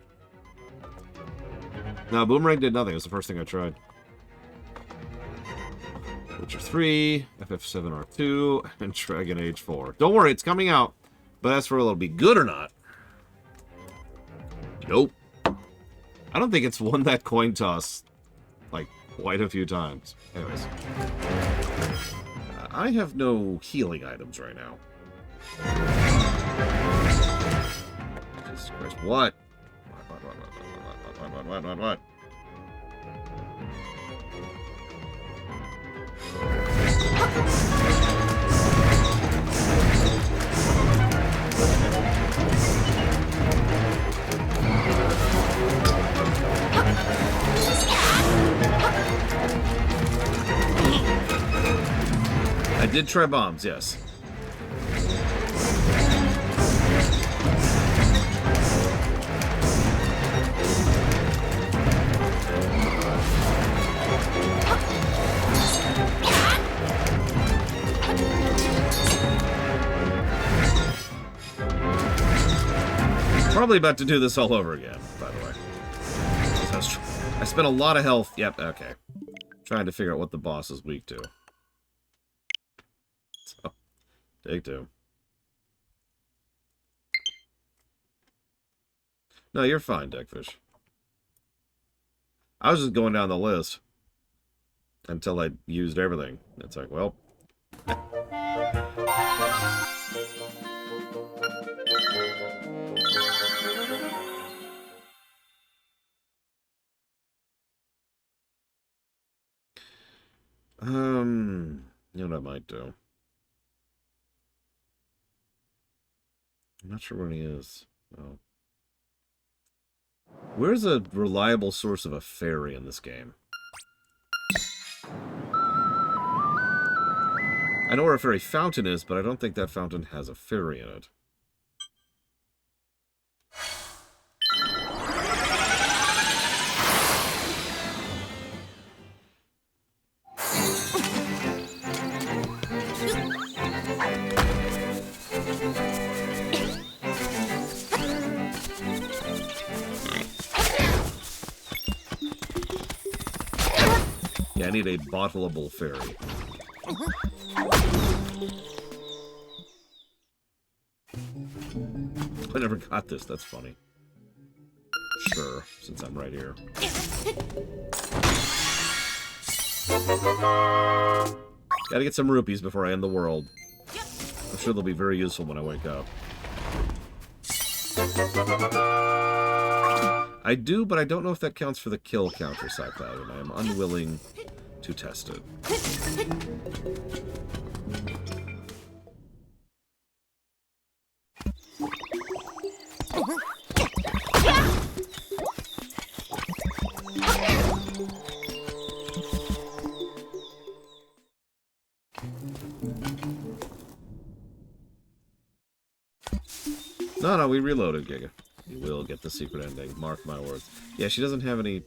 No, Boomerang did nothing. It was the first thing I tried. Witcher 3, FF7R2, and Dragon Age 4. Don't worry, it's coming out. But as for whether it'll be good or not, nope. I don't think it's won that coin toss, like, quite a few times. Anyways. I have no healing items right now. Jesus Christ, what? What? I did try bombs, yes. Probably about to do this all over again, by the way. So I spent a lot of health. Yep, okay. Trying to figure out what the boss is weak to. So, take two. No, you're fine, Deckfish. I was just going down the list until I used everything. It's like, well... you know what I might do? I'm not sure where he is. Oh. Where's a reliable source of a fairy in this game? I know where a fairy fountain is, but I don't think that fountain has a fairy in it. I need a bottleable fairy. I never got this. That's funny. Sure, since I'm right here. Gotta get some rupees before I end the world. I'm sure they'll be very useful when I wake up. I do, but I don't know if that counts for the kill counter, Cycloud, and I am unwilling to test it. No, we reloaded, Giga. You will get the secret ending. Mark my words. Yeah, she doesn't have any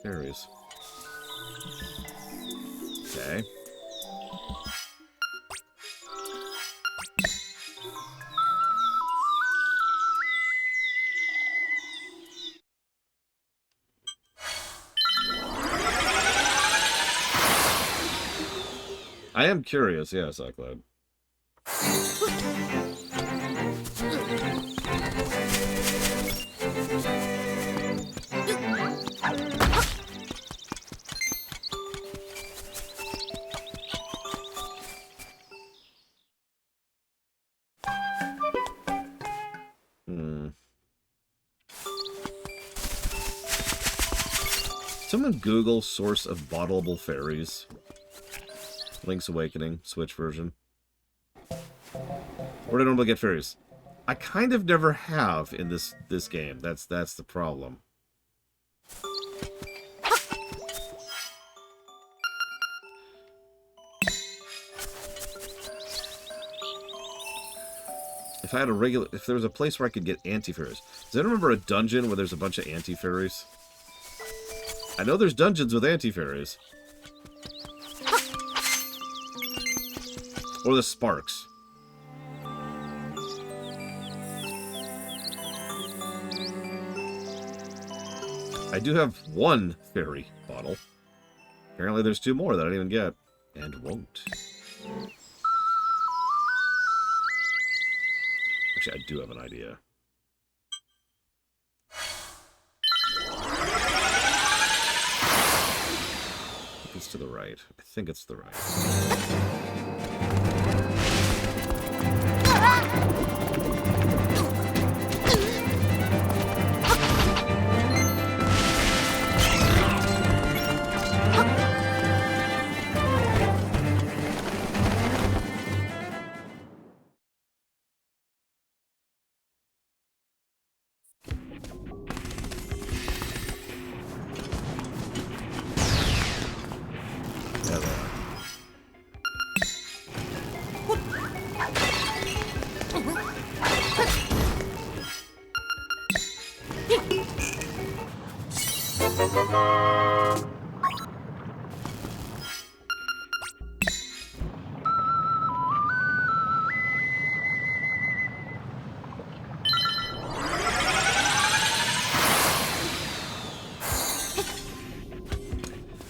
fairies. Okay. I am curious, yeah, Cycloid. Someone Google source of bottleable fairies. Link's Awakening, Switch version. Where do I normally get fairies? I kind of never have in this game. That's the problem. If I had a regular... If there was a place where I could get anti-fairies. Does anyone remember a dungeon where there's a bunch of anti-fairies? I know there's dungeons with anti-fairies. Or the sparks. I do have one fairy bottle. Apparently there's 2 more that I didn't even get. And won't. Actually, I do have an idea. I think it's to the right. I think it's to the right.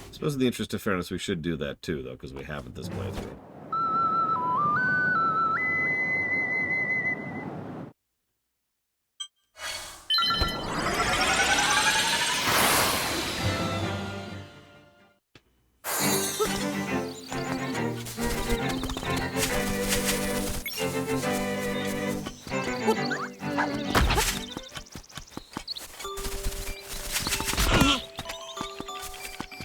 I suppose in the interest of fairness, we should do that too, though, because we haven't this playthrough.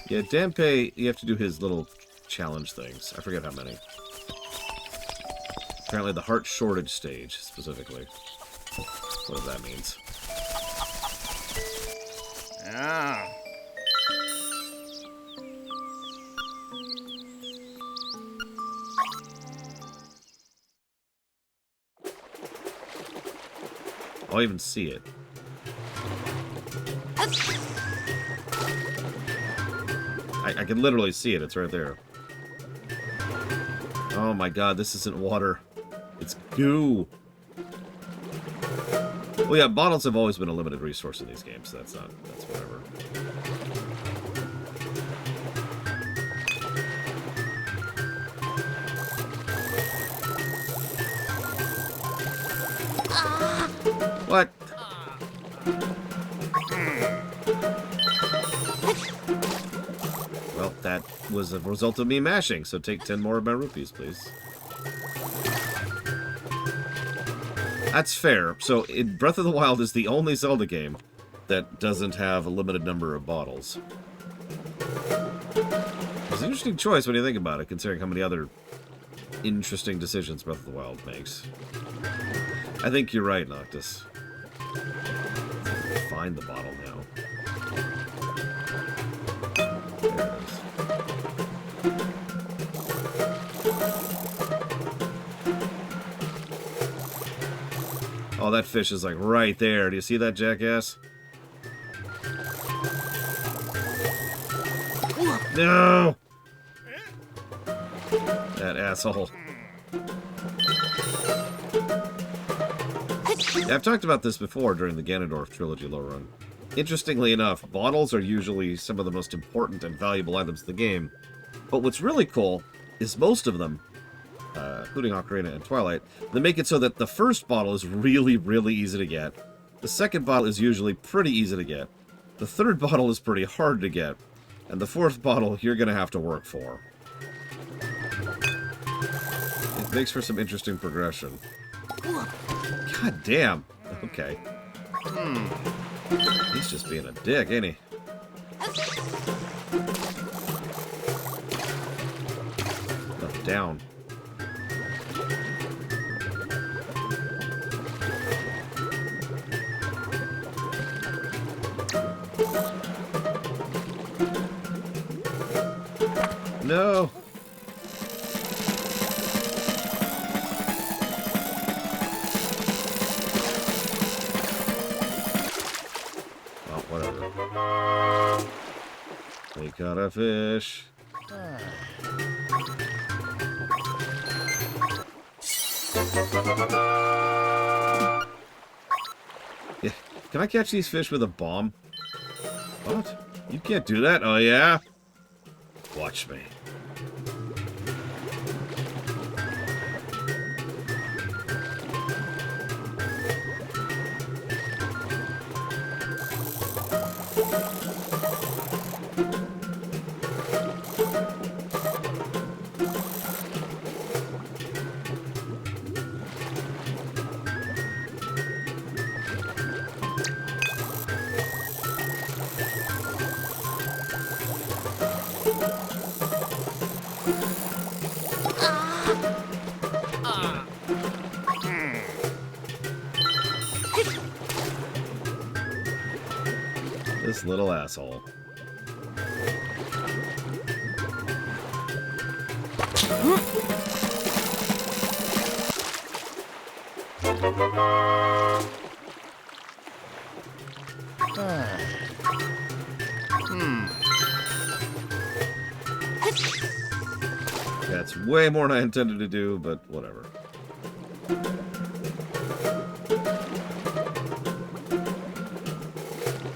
Yeah, Dampe, you have to do his little challenge things. I forget how many. Apparently the heart shortage stage, specifically. Whatever that means. Ah. I'll even see it. I can literally see it. It's right there. Oh my god, this isn't water. It's goo. Well, yeah, bottles have always been a limited resource in these games, so that's whatever. What? Well, that was a result of me mashing, so take 10 more of my rupees, please. That's fair. So, Breath of the Wild is the only Zelda game that doesn't have a limited number of bottles. It's an interesting choice when you think about it, considering how many other interesting decisions Breath of the Wild makes. I think you're right, Noctis. Find the bottle now. There it is. Oh, that fish is like right there. Do you see that, jackass? No! That asshole. Yeah, I've talked about this before during the Ganondorf trilogy low run. Interestingly enough, bottles are usually some of the most important and valuable items in the game. But what's really cool is most of them, including Ocarina and Twilight, they make it so that the first bottle is really, really easy to get. The second bottle is usually pretty easy to get. The third bottle is pretty hard to get. And the fourth bottle, you're going to have to work for. It makes for some interesting progression. God damn. Okay. He's just being a dick, ain't he? Up, down. No. Caught a fish. Yeah. Can I catch these fish with a bomb? What? You can't do that? Oh, yeah? Watch me. This little asshole. That's way more than I intended to do, but whatever.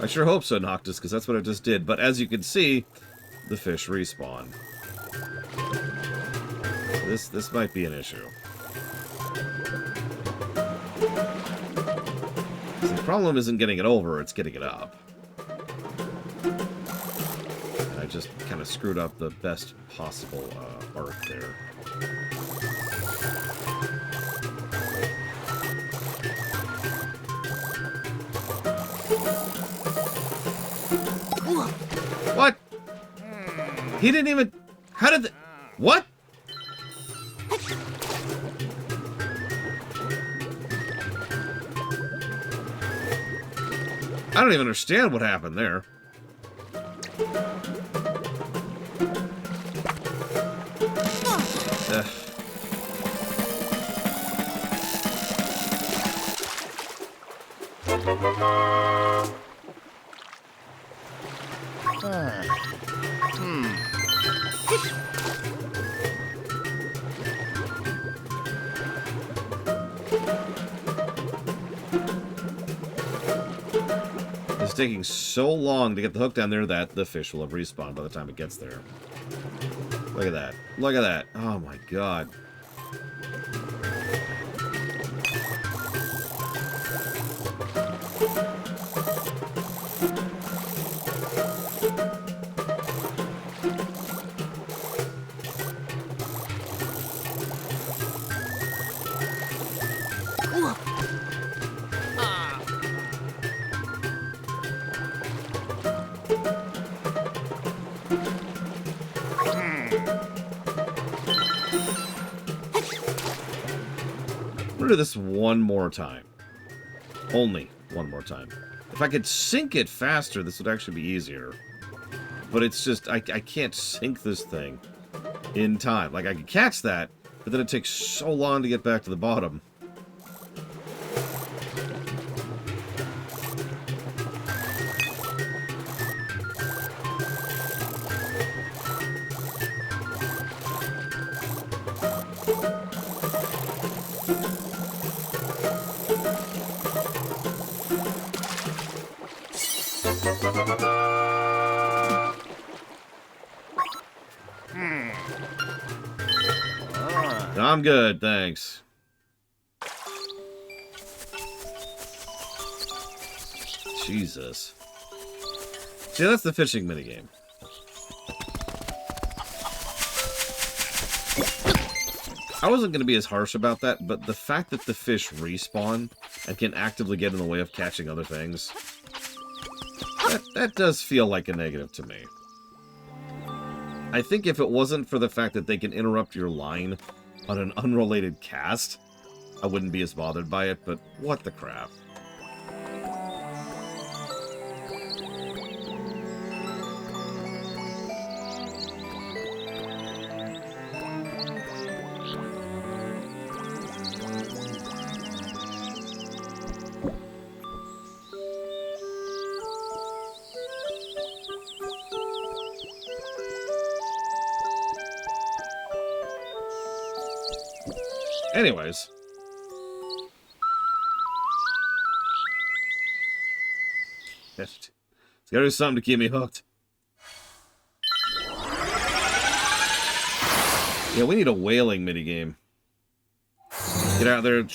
I sure hope so, Noctis, because that's what I just did. But as you can see, the fish respawn. This might be an issue. So the problem isn't getting it over, it's getting it up. And I just kind of screwed up the best possible art there. What? He didn't even... How did the... What? I don't even understand what happened there. Ugh. It's taking so long to get the hook down there that the fish will have respawned by the time it gets there. Look at that. Look at that. Oh my god. I'm gonna do this one more time. Only one more time. If I could sink it faster, this would actually be easier. But it's just, I can't sink this thing in time. Like, I could catch that, but then it takes so long to get back to the bottom. I'm good, thanks. Jesus. See, that's the fishing minigame. I wasn't going to be as harsh about that, but the fact that the fish respawn and can actively get in the way of catching other things, that does feel like a negative to me. I think if it wasn't for the fact that they can interrupt your line on an unrelated cast, I wouldn't be as bothered by it, but what the crap. Anyways. It's gotta do something to keep me hooked. Yeah, we need a whaling minigame. Get out there.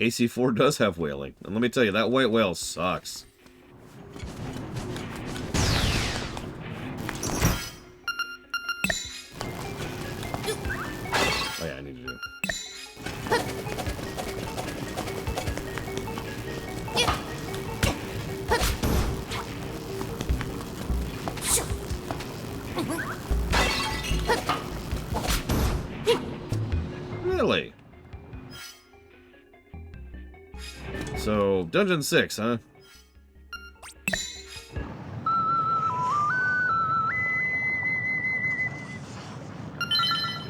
AC4 does have whaling. And let me tell you, that white whale sucks. Oh yeah, I need to do. Really? So, Dungeon 6, huh?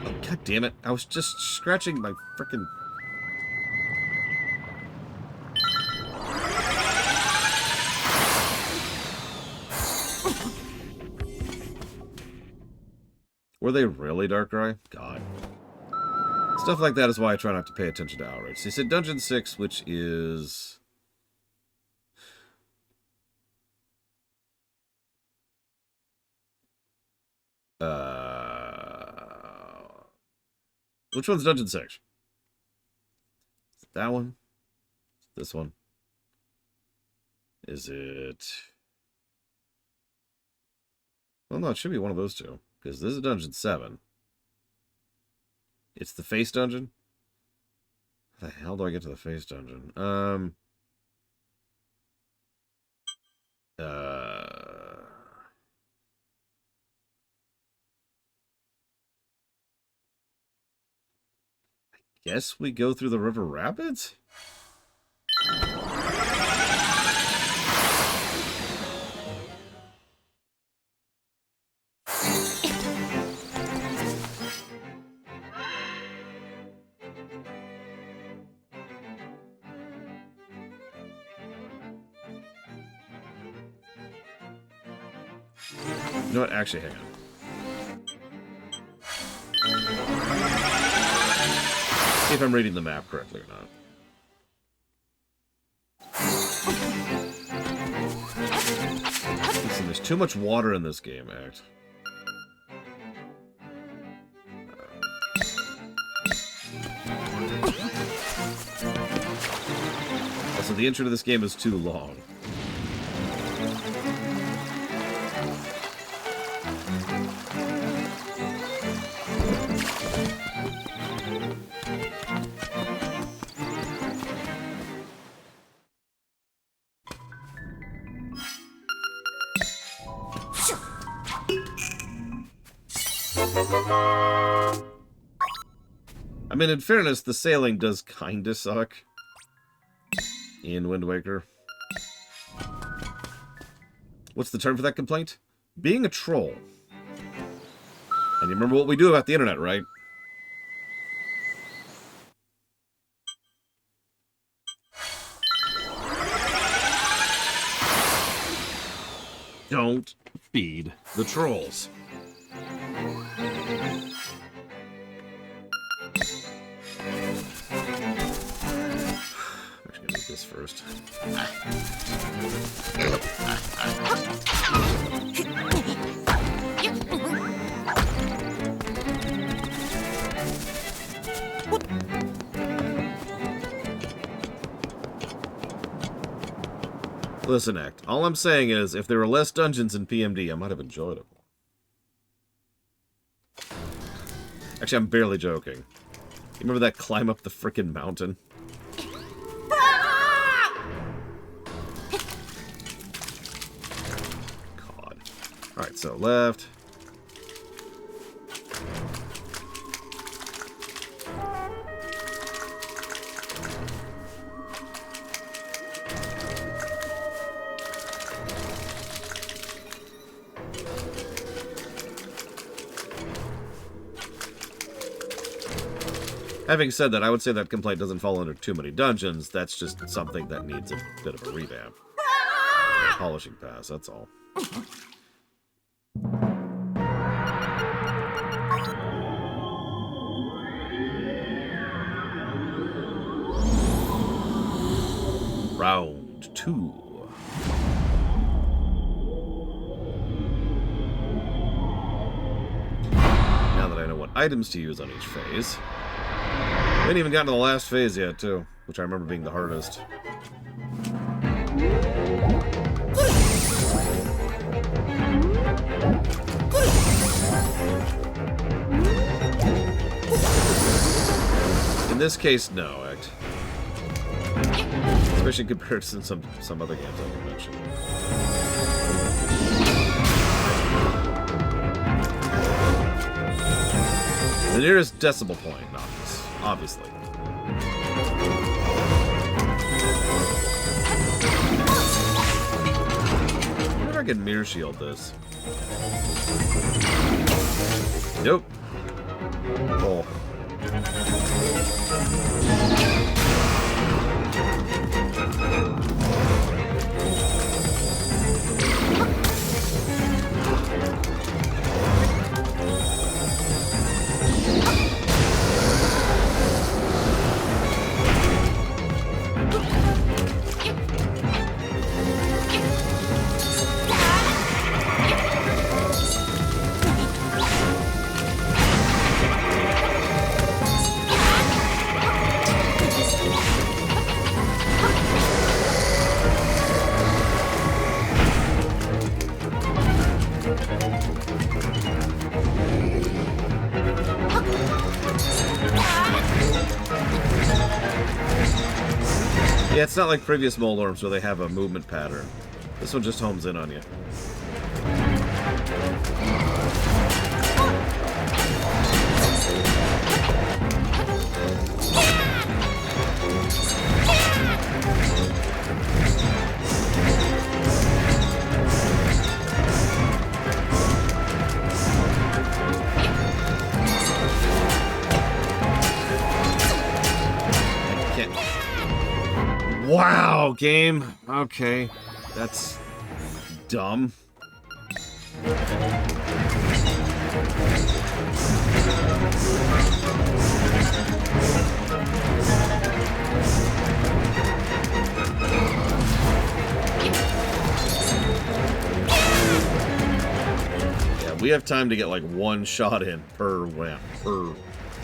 Oh, god damn it. I was just scratching my frickin'... Were they really Darkrai? God. Stuff like that is why I try not to pay attention to outrage. So he said Dungeon 6, which is... Which one's Dungeon 6? Is it that one? This one? Is it... Well, no, it should be one of those two. Because this is Dungeon 7. It's the face dungeon? How the hell do I get to the face dungeon? Guess we go through the river rapids? You know what? Actually, hang on. See if I'm reading the map correctly or not. Listen, there's too much water in this game, Act. Also, the intro to this game is too long. I mean, in fairness, the sailing does kinda suck in Wind Waker. What's the term for that complaint? Being a troll. And you remember what we do about the internet, right? Don't feed the trolls. Actually, gonna do this first. Listen, Act. All I'm saying is, if there were less dungeons in PMD, I might have enjoyed it more. Actually, I'm barely joking. You remember that climb up the frickin' mountain? God. Alright, so left. Having said that, I would say that complaint doesn't fall under too many dungeons. That's just something that needs a bit of a revamp. A polishing pass, that's all. Round 2. Now that I know what items to use on each phase. We ain't even gotten to the last phase yet, too, which I remember being the hardest. In this case, no, especially in comparison to some other games I can mention. The nearest decimal point, obviously. I wonder if I can mirror shield this. Nope. Oh. Yeah, it's not like previous Moldorms where they have a movement pattern. This one just homes in on you. Wow, game. Okay. That's dumb. Yeah, we have time to get like one shot in per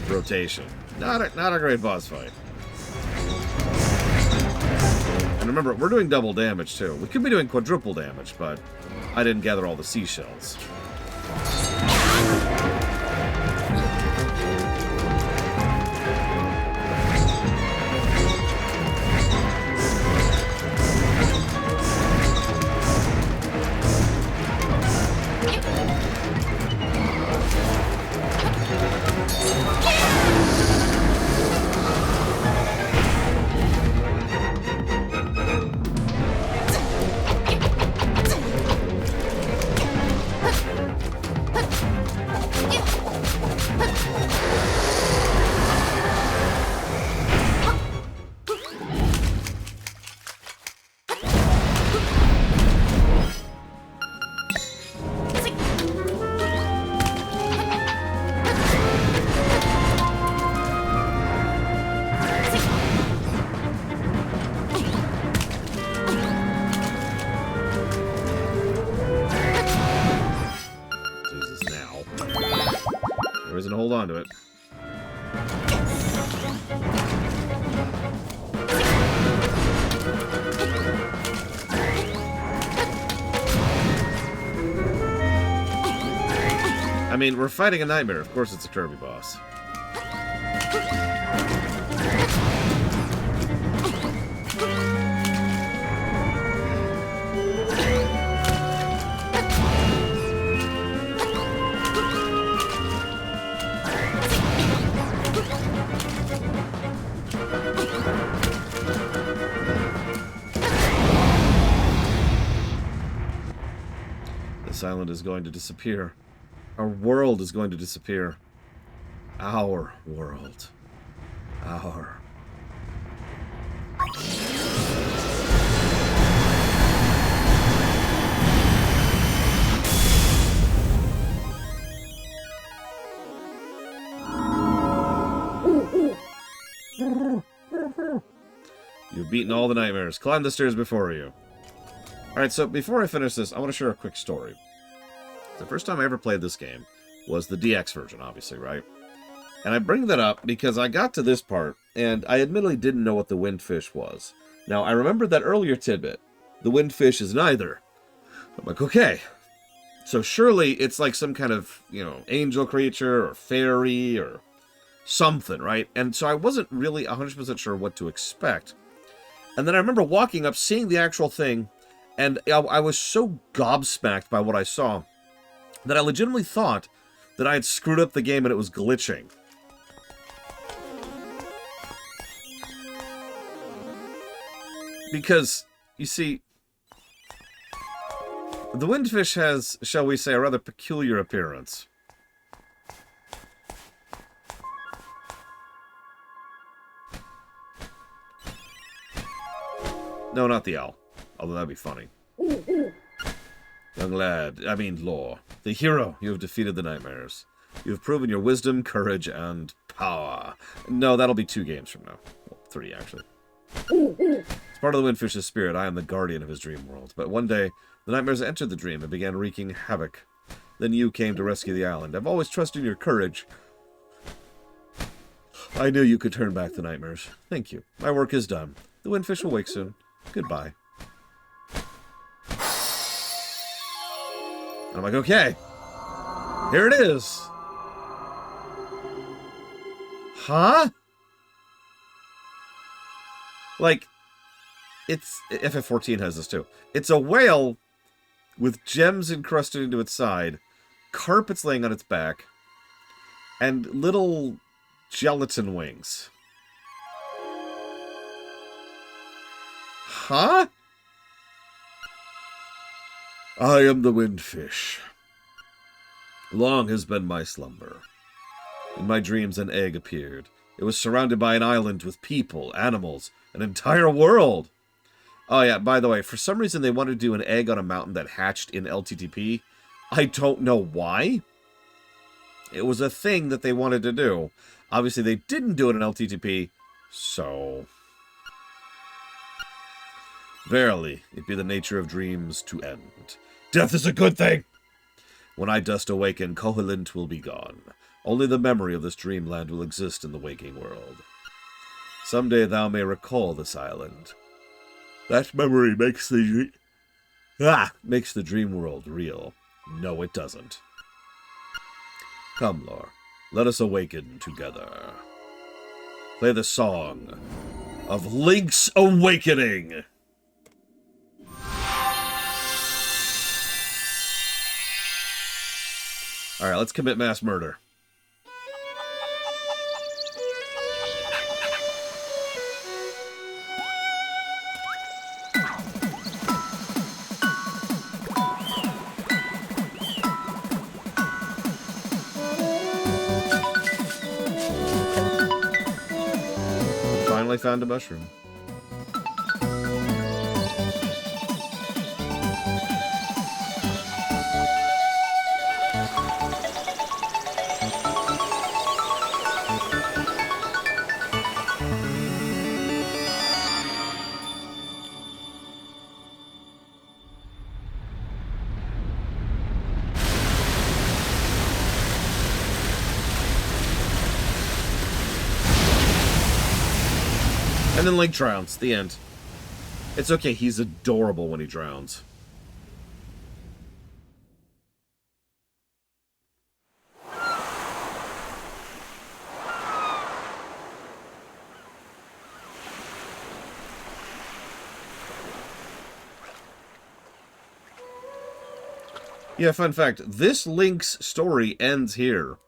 rotation. Not a great boss fight. And remember, we're doing double damage, too. We could be doing quadruple damage, but I didn't gather all the seashells. And hold on to it. I mean, we're fighting a nightmare. Of course it's a Kirby boss. This island is going to disappear. Our world is going to disappear. Our world. Hour. You've beaten all the nightmares. Climb the stairs before you. Alright, so before I finish this, I want to share a quick story. The first time I ever played this game was the DX version, obviously, right? And I bring that up because I got to this part, and I admittedly didn't know what the windfish was. Now, I remembered that earlier tidbit. The windfish is neither. I'm like, okay. So surely it's like some kind of, angel creature or fairy or something, right? And so I wasn't really 100% sure what to expect. And then I remember walking up, seeing the actual thing, and I was so gobsmacked by what I saw that I legitimately thought that I had screwed up the game and it was glitching. Because, you see, the windfish has, shall we say, a rather peculiar appearance. No, not the owl. Although that'd be funny. Young lad, Law. The hero, you have defeated the nightmares. You have proven your wisdom, courage, and power. No, that'll be 2 games from now. Well, 3, actually. As part of the windfish's spirit, I am the guardian of his dream world. But one day, the nightmares entered the dream and began wreaking havoc. Then you came to rescue the island. I've always trusted your courage. I knew you could turn back the nightmares. Thank you. My work is done. The windfish will wake soon. Goodbye. And I'm like, okay. Here it is. Huh? Like, it's... FF14 has this too. It's a whale with gems encrusted into its side, carpets laying on its back, and little gelatin wings. Huh? I am the windfish. Long has been my slumber. In my dreams an egg appeared. It was surrounded by an island with people, animals, an entire world. Oh yeah, by the way, for some reason they wanted to do an egg on a mountain that hatched in LTTP. I don't know why. It was a thing that they wanted to do. Obviously they didn't do it in LTTP, so... Verily, it be the nature of dreams to end. Death is a good thing! When I dust awaken, Koholint will be gone. Only the memory of this dreamland will exist in the waking world. Someday thou may recall this island. That memory makes the dream world real. No, it doesn't. Come, Lore, let us awaken together. Play the song of Link's Awakening! Alright, let's commit mass murder. Finally found a mushroom. And then Link drowns. The end. It's okay, he's adorable when he drowns. Yeah, fun fact, this Link's story ends here.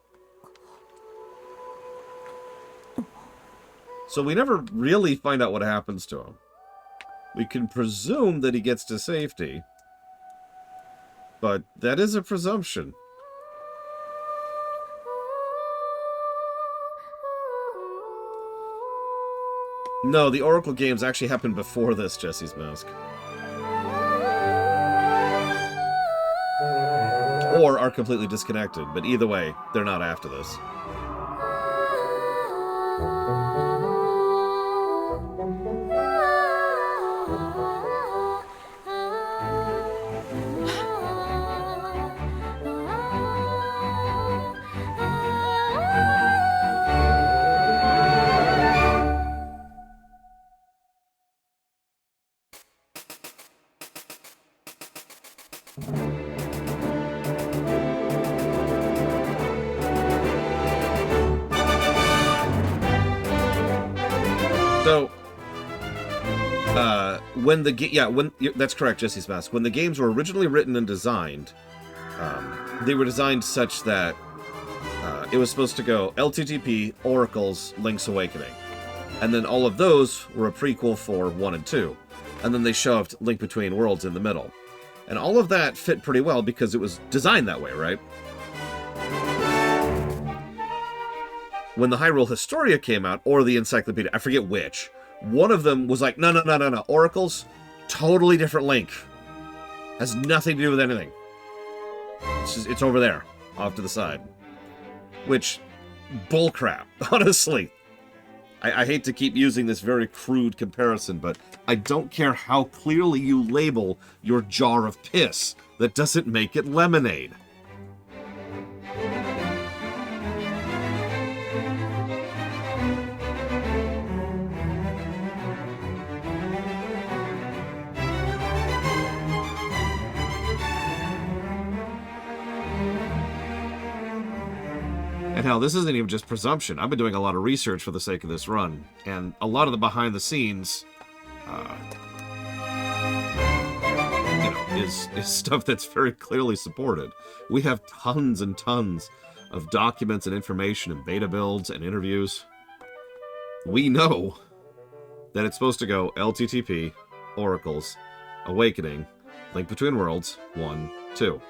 So we never really find out what happens to him. We can presume that he gets to safety. But that is a presumption. No, the Oracle games actually happened before this, Jesse's Mask. Or are completely disconnected, but either way, they're not after this. So, when that's correct, Jesse's Mask. When the games were originally written and designed, they were designed such that it was supposed to go LTTP, Oracle's, Link's Awakening. And then all of those were a prequel for 1 and 2. And then they shoved Link Between Worlds in the middle. And all of that fit pretty well because it was designed that way, right? When the Hyrule Historia came out, or the Encyclopedia, I forget which, one of them was like, no, Oracle's totally different Link. Has nothing to do with anything. It's over there, off to the side. Which, bullcrap, honestly. I hate to keep using this very crude comparison, but I don't care how clearly you label your jar of piss. That doesn't make it lemonade. And hell, this isn't even just presumption. I've been doing a lot of research for the sake of this run, and a lot of the behind the scenes, is stuff that's very clearly supported. We have tons and tons of documents and information and beta builds and interviews. We know that it's supposed to go LTTP, Oracles, Awakening, Link Between Worlds, 1, 2.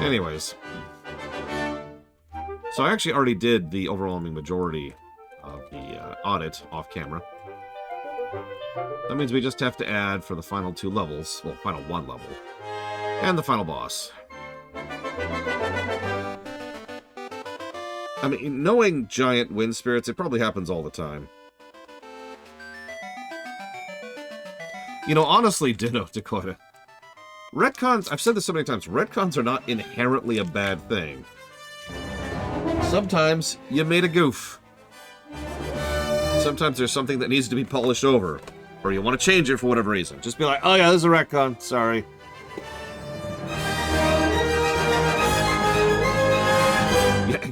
Anyways, so I actually already did the overwhelming majority of the audit off camera. That means we just have to add for the final 2 levels, well, final 1 level, and the final boss. I mean, knowing giant wind spirits, it probably happens all the time. You know, honestly, ditto, Dakota. Retcons, I've said this so many times, retcons are not inherently a bad thing. Sometimes you made a goof. Sometimes there's something that needs to be polished over, or you want to change it for whatever reason. Just be like, oh yeah, this is a retcon, sorry. Yeah,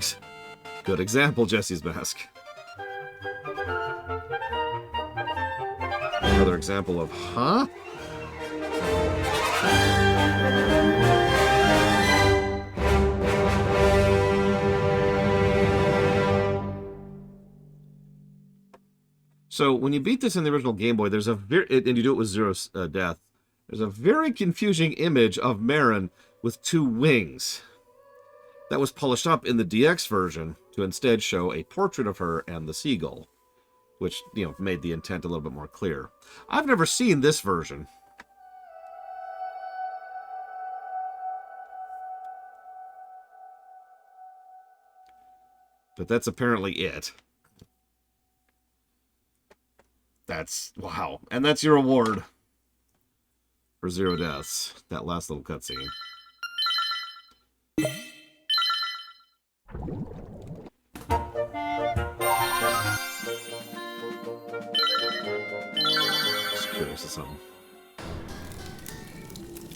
good example, Jesse's Mask. Another example of, huh? So when you beat this in the original Game Boy, there's a and you do it with zero death. There's a very confusing image of Marin with 2 wings. That was polished up in the DX version to instead show a portrait of her and the seagull, which, you know, made the intent a little bit more clear. I've never seen this version. But that's apparently it. That's, wow. And that's your reward for 0 deaths. That last little cutscene. Just curious of something.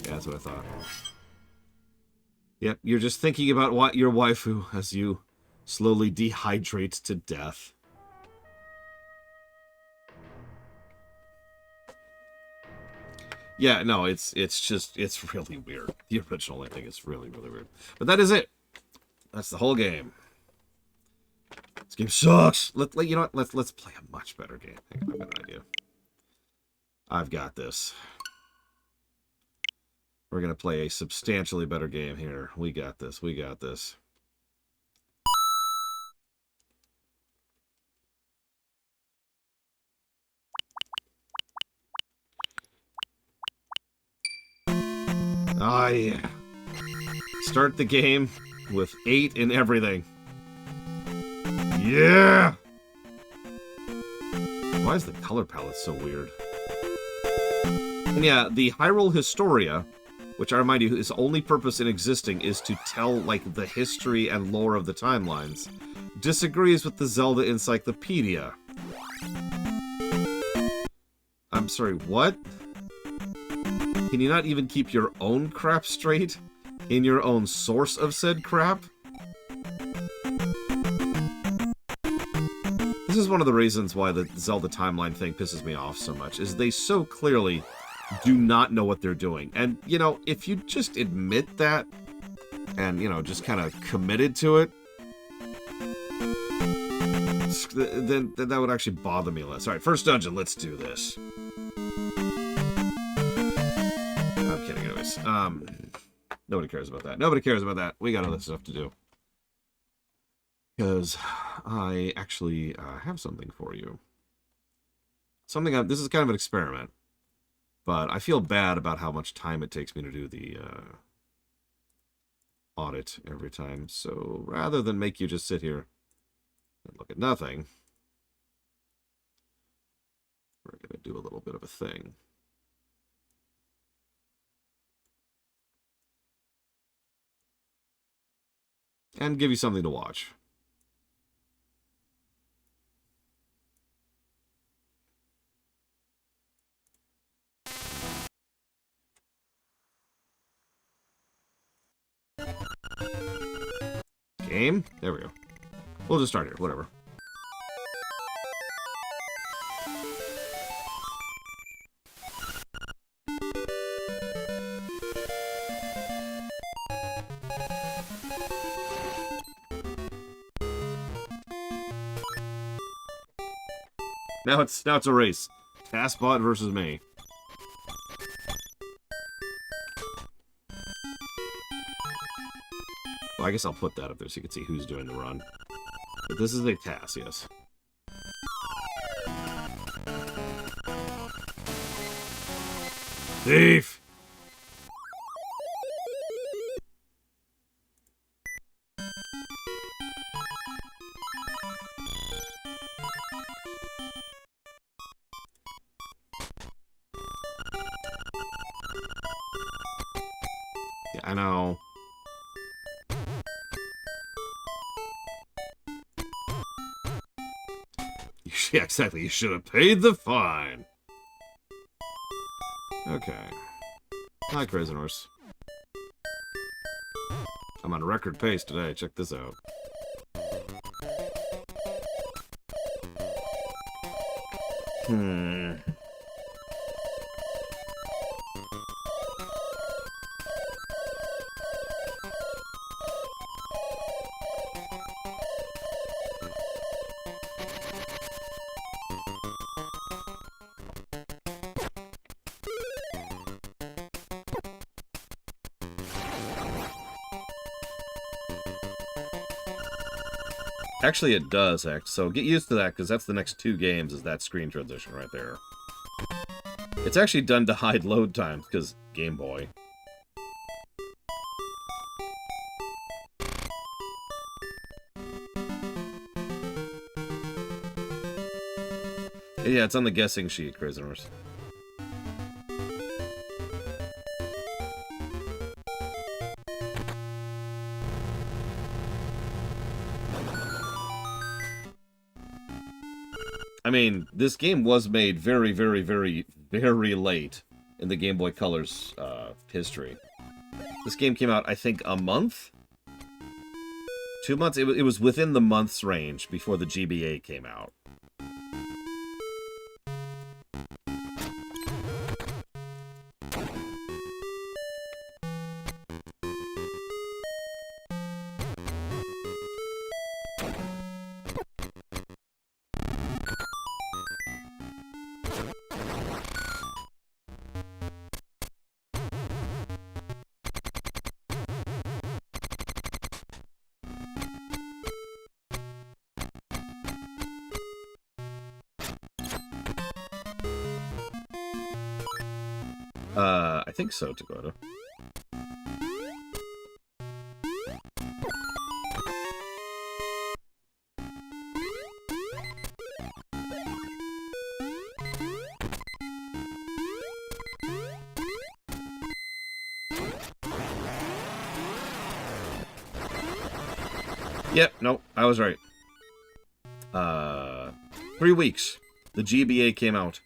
Yeah, that's what I thought. Yep, you're just thinking about what your waifu as you slowly dehydrate to death. Yeah, no, it's really weird. The original ending is really, really weird. But that is it. That's the whole game. This game sucks. You know what? Let's play a much better game. Hang on, I've got an idea. I've got this. We're going to play a substantially better game here. We got this. We got this. Ah, yeah. Start the game with 8 in everything. Yeah! Why is the color palette so weird? And yeah, the Hyrule Historia, which I remind you, its only purpose in existing is to tell, like, the history and lore of the timelines, disagrees with the Zelda Encyclopedia. I'm sorry, what? Can you not even keep your own crap straight in your own source of said crap? This is one of the reasons why the Zelda timeline thing pisses me off so much, is they so clearly do not know what they're doing. And, you know, if you just admit that, and, you know, just kind of committed to it, then that would actually bother me less. Alright, first dungeon, let's do this. I'm kidding, anyways. Nobody cares about that. Nobody cares about that. We got other stuff to do. Because I actually have something for you. This is kind of an experiment. But I feel bad about how much time it takes me to do the audit every time. So rather than make you just sit here and look at nothing, we're going to do a little bit of a thing. And give you something to watch. Game? There we go. We'll just start here, whatever. Now it's a race. Taskbot versus me. Well, I guess I'll put that up there so you can see who's doing the run. But this is a task, yes. Thief! Yeah, I know. Yeah, exactly. You should have paid the fine. Okay. Hi, Crazy Horse. I'm on record pace today. Check this out. Actually, it does, so get used to that, because that's the next 2 games, is that screen transition right there. It's actually done to hide load times, because Game Boy. Yeah, it's on the guessing sheet, Crazy Horse. I mean, this game was made very, very, very, very late in the Game Boy Color's history. This game came out, I think, a month? 2 months? It was within the month's range before the GBA came out. I think so, Dakota. Yep, nope, I was right. 3 weeks. The GBA came out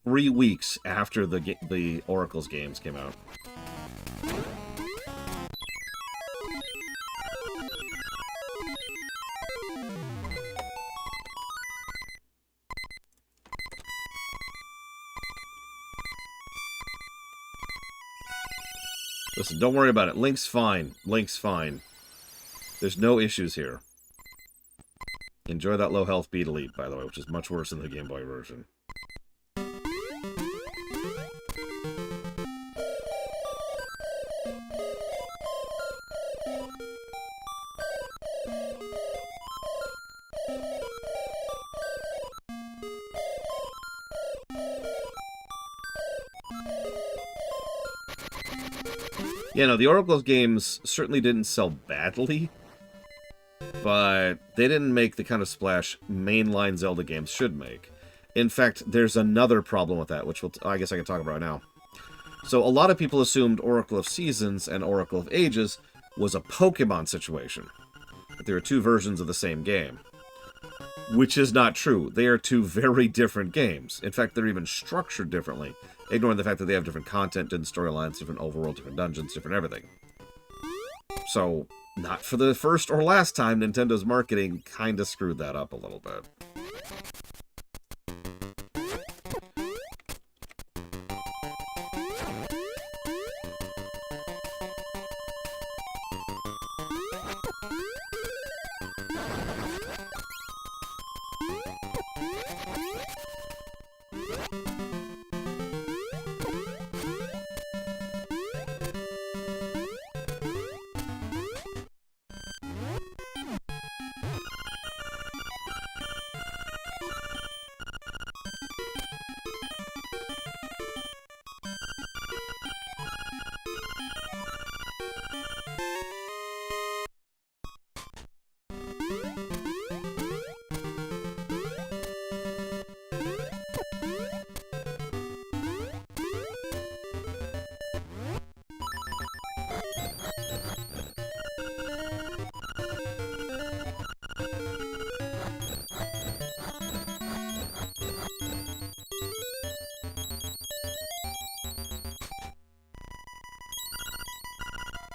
3 weeks after the Oracle's games came out. Listen, don't worry about it. Link's fine. Link's fine. There's no issues here. Enjoy that low health Beat Elite, by the way, which is much worse than the Game Boy version. Yeah, no, the Oracle's games certainly didn't sell badly, but they didn't make the kind of splash mainline Zelda games should make. In fact, there's another problem with that, which I guess I can talk about now. So a lot of people assumed Oracle of Seasons and Oracle of Ages was a Pokemon situation. That there are two versions of the same game. Which is not true. They are two very different games. In fact, they're even structured differently, ignoring the fact that they have different content, different storylines, different overworld, different dungeons, different everything. So, not for the first or last time, Nintendo's marketing kind of screwed that up a little bit.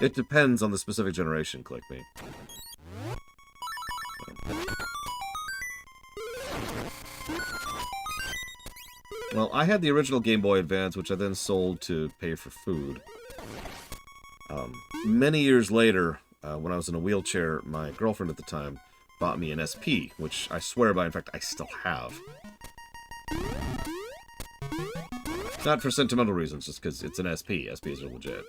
It depends on the specific generation, click me. Well, I had the original Game Boy Advance, which I then sold to pay for food. Many years later, when I was in a wheelchair, my girlfriend at the time bought me an SP, which I swear by, in fact, I still have. Not for sentimental reasons, just because it's an SP. SPs are legit.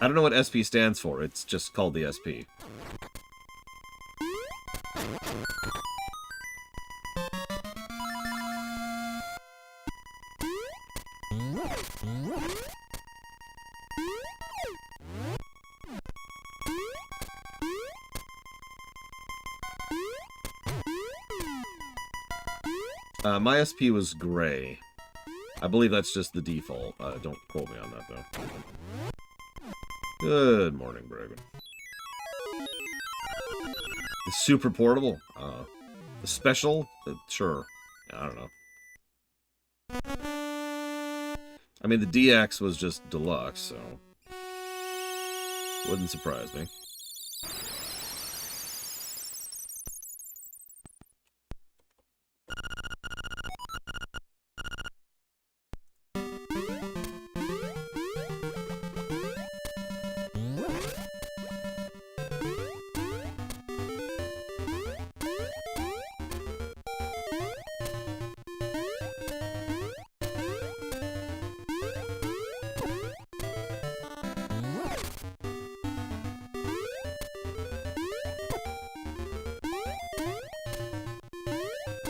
I don't know what SP stands for. It's just called the SP. My SP was gray. I believe that's just the default. Don't quote me on that, though. Good morning, Bragan. The super portable? The special? Sure. I don't know. I mean, the DX was just deluxe, so... wouldn't surprise me.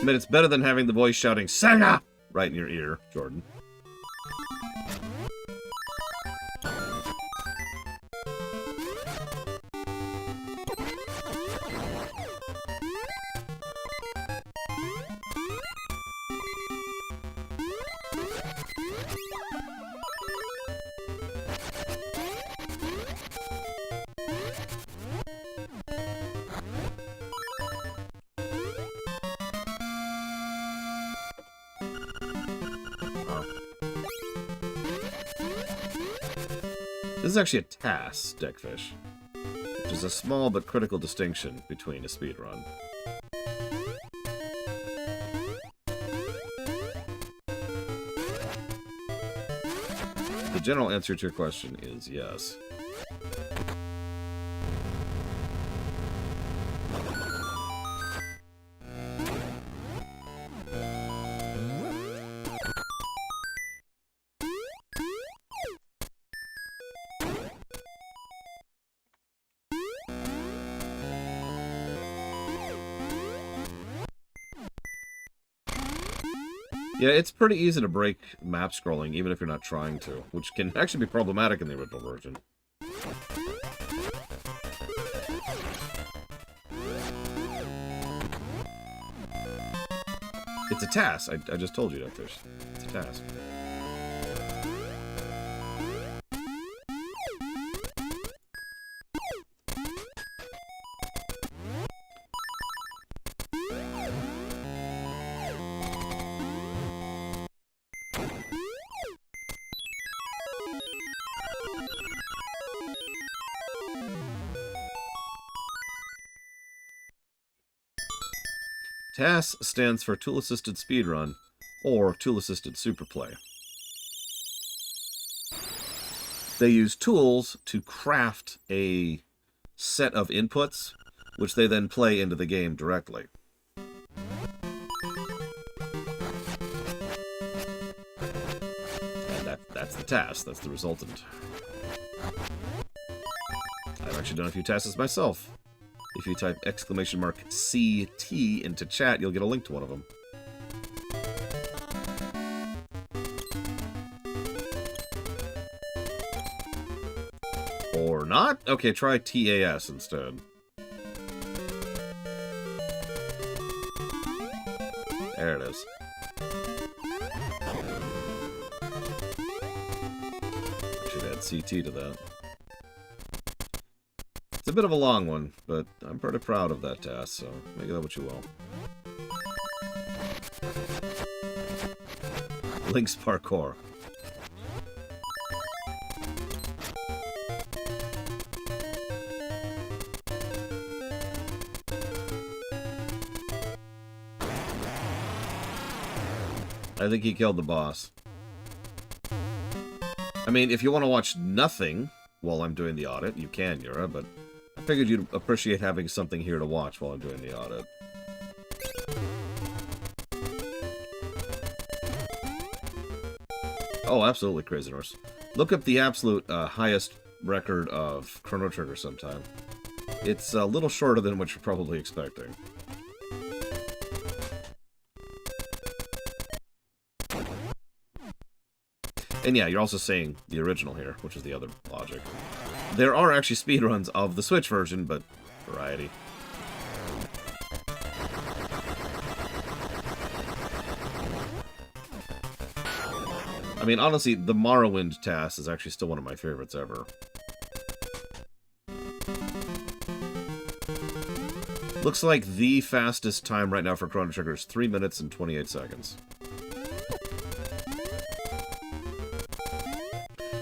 mean, it's better than having the voice shouting, Sega! Right in your ear, Jordan. This is actually a task, Deckfish, which is a small but critical distinction between a speedrun. The general answer to your question is yes. Yeah, it's pretty easy to break map scrolling, even if you're not trying to, which can actually be problematic in the original version. It's a task. I just told you that, Fish. It's a task. TAS stands for Tool Assisted Speedrun, or Tool Assisted Superplay. They use tools to craft a set of inputs, which they then play into the game directly. And that's the TAS, that's the resultant. I've actually done a few tasks myself. If you type !CT into chat, you'll get a link to one of them. Or not? Okay, try TAS instead. There it is. I should add CT to that. It's a bit of a long one, but I'm pretty proud of that task, so make of that what you will. Link's parkour. I think he killed the boss. I mean, if you want to watch nothing while I'm doing the audit, you can, Yura, but I figured you'd appreciate having something here to watch while I'm doing the audit. Oh, absolutely, Crazy Norse. Look up the absolute highest record of Chrono Trigger sometime. It's a little shorter than what you're probably expecting. And yeah, you're also saying the original here, which is the other logic. There are actually speedruns of the Switch version, but variety. I mean, honestly, the Morrowind task is actually still one of my favorites ever. Looks like the fastest time right now for Chrono Trigger is 3 minutes and 28 seconds.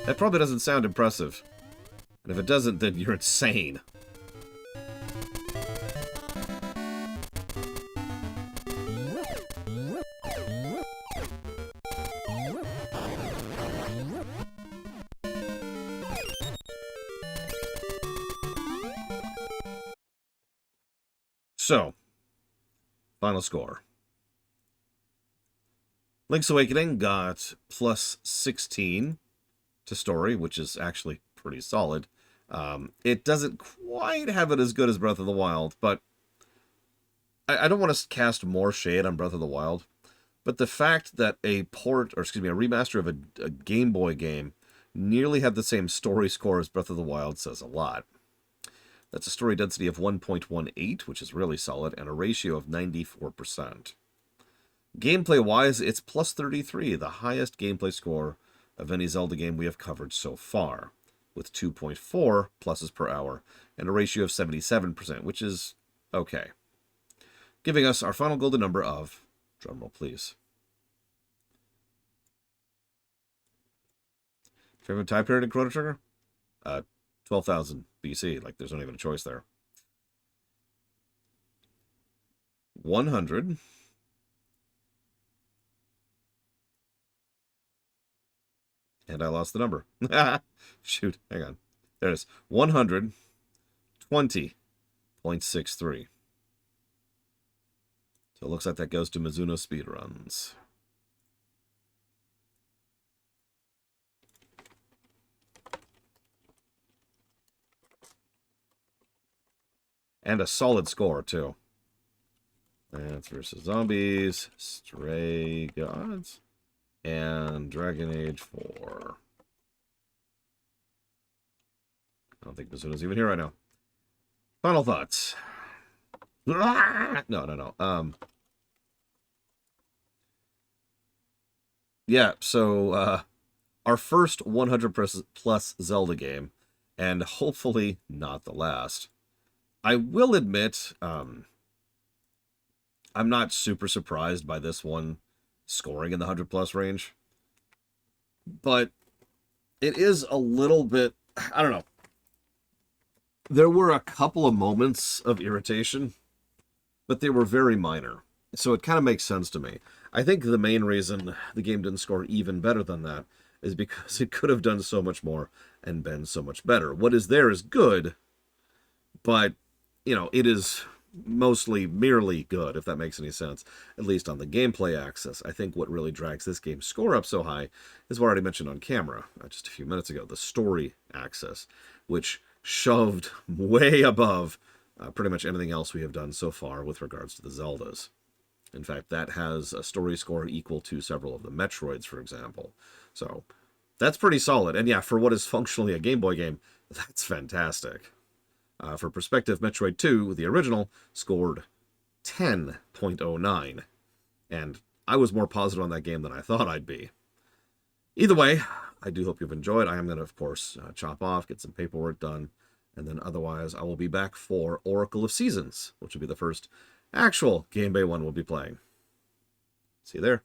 That probably doesn't sound impressive. And if it doesn't, then you're insane. So, final score. Link's Awakening got plus 16 to story, which is actually pretty solid. It doesn't quite have it as good as Breath of the Wild, but I don't want to cast more shade on Breath of the Wild, but the fact that a port, or excuse me, a remaster of a Game Boy game nearly had the same story score as Breath of the Wild says a lot. That's a story density of 1.18, which is really solid, and a ratio of 94%. Gameplay-wise, it's plus 33, the highest gameplay score of any Zelda game we have covered so far, with 2.4 pluses per hour, and a ratio of 77%, which is okay. Giving us our final golden number of, drumroll please, favorite time period in Chrono Trigger? 12,000 BC. Like, there's not even a choice there. 100. And I lost the number. Shoot, hang on. There it is. 120.63. So it looks like that goes to Mizuno Speedruns. And a solid score, too. Plants vs. Zombies, Stray Gods, and Dragon Age 4. I don't think Mizuno's even here right now. Final thoughts. No. Yeah, so our first 100 plus Zelda game, and hopefully not the last. I will admit, I'm not super surprised by this one scoring in the 100 plus range, but it is a little bit, I don't know. There were a couple of moments of irritation, but they were very minor. So it kind of makes sense to me. I think the main reason the game didn't score even better than that is because it could have done so much more and been so much better. What is there is good, but, you know, it is mostly merely good, if that makes any sense, at least on the gameplay axis. I think what really drags this game's score up so high is what I already mentioned on camera just a few minutes ago, the story axis, which shoved way above pretty much anything else we have done so far with regards to the Zeldas. In fact, that has a story score equal to several of the Metroids, for example. So that's pretty solid. And yeah, for what is functionally a Game Boy game, that's fantastic. For perspective, Metroid 2, the original, scored 10.09. And I was more positive on that game than I thought I'd be. Either way, I do hope you've enjoyed. I am going to, of course, chop off, get some paperwork done, and then otherwise I will be back for Oracle of Seasons, which will be the first actual Game Boy one we'll be playing. See you there.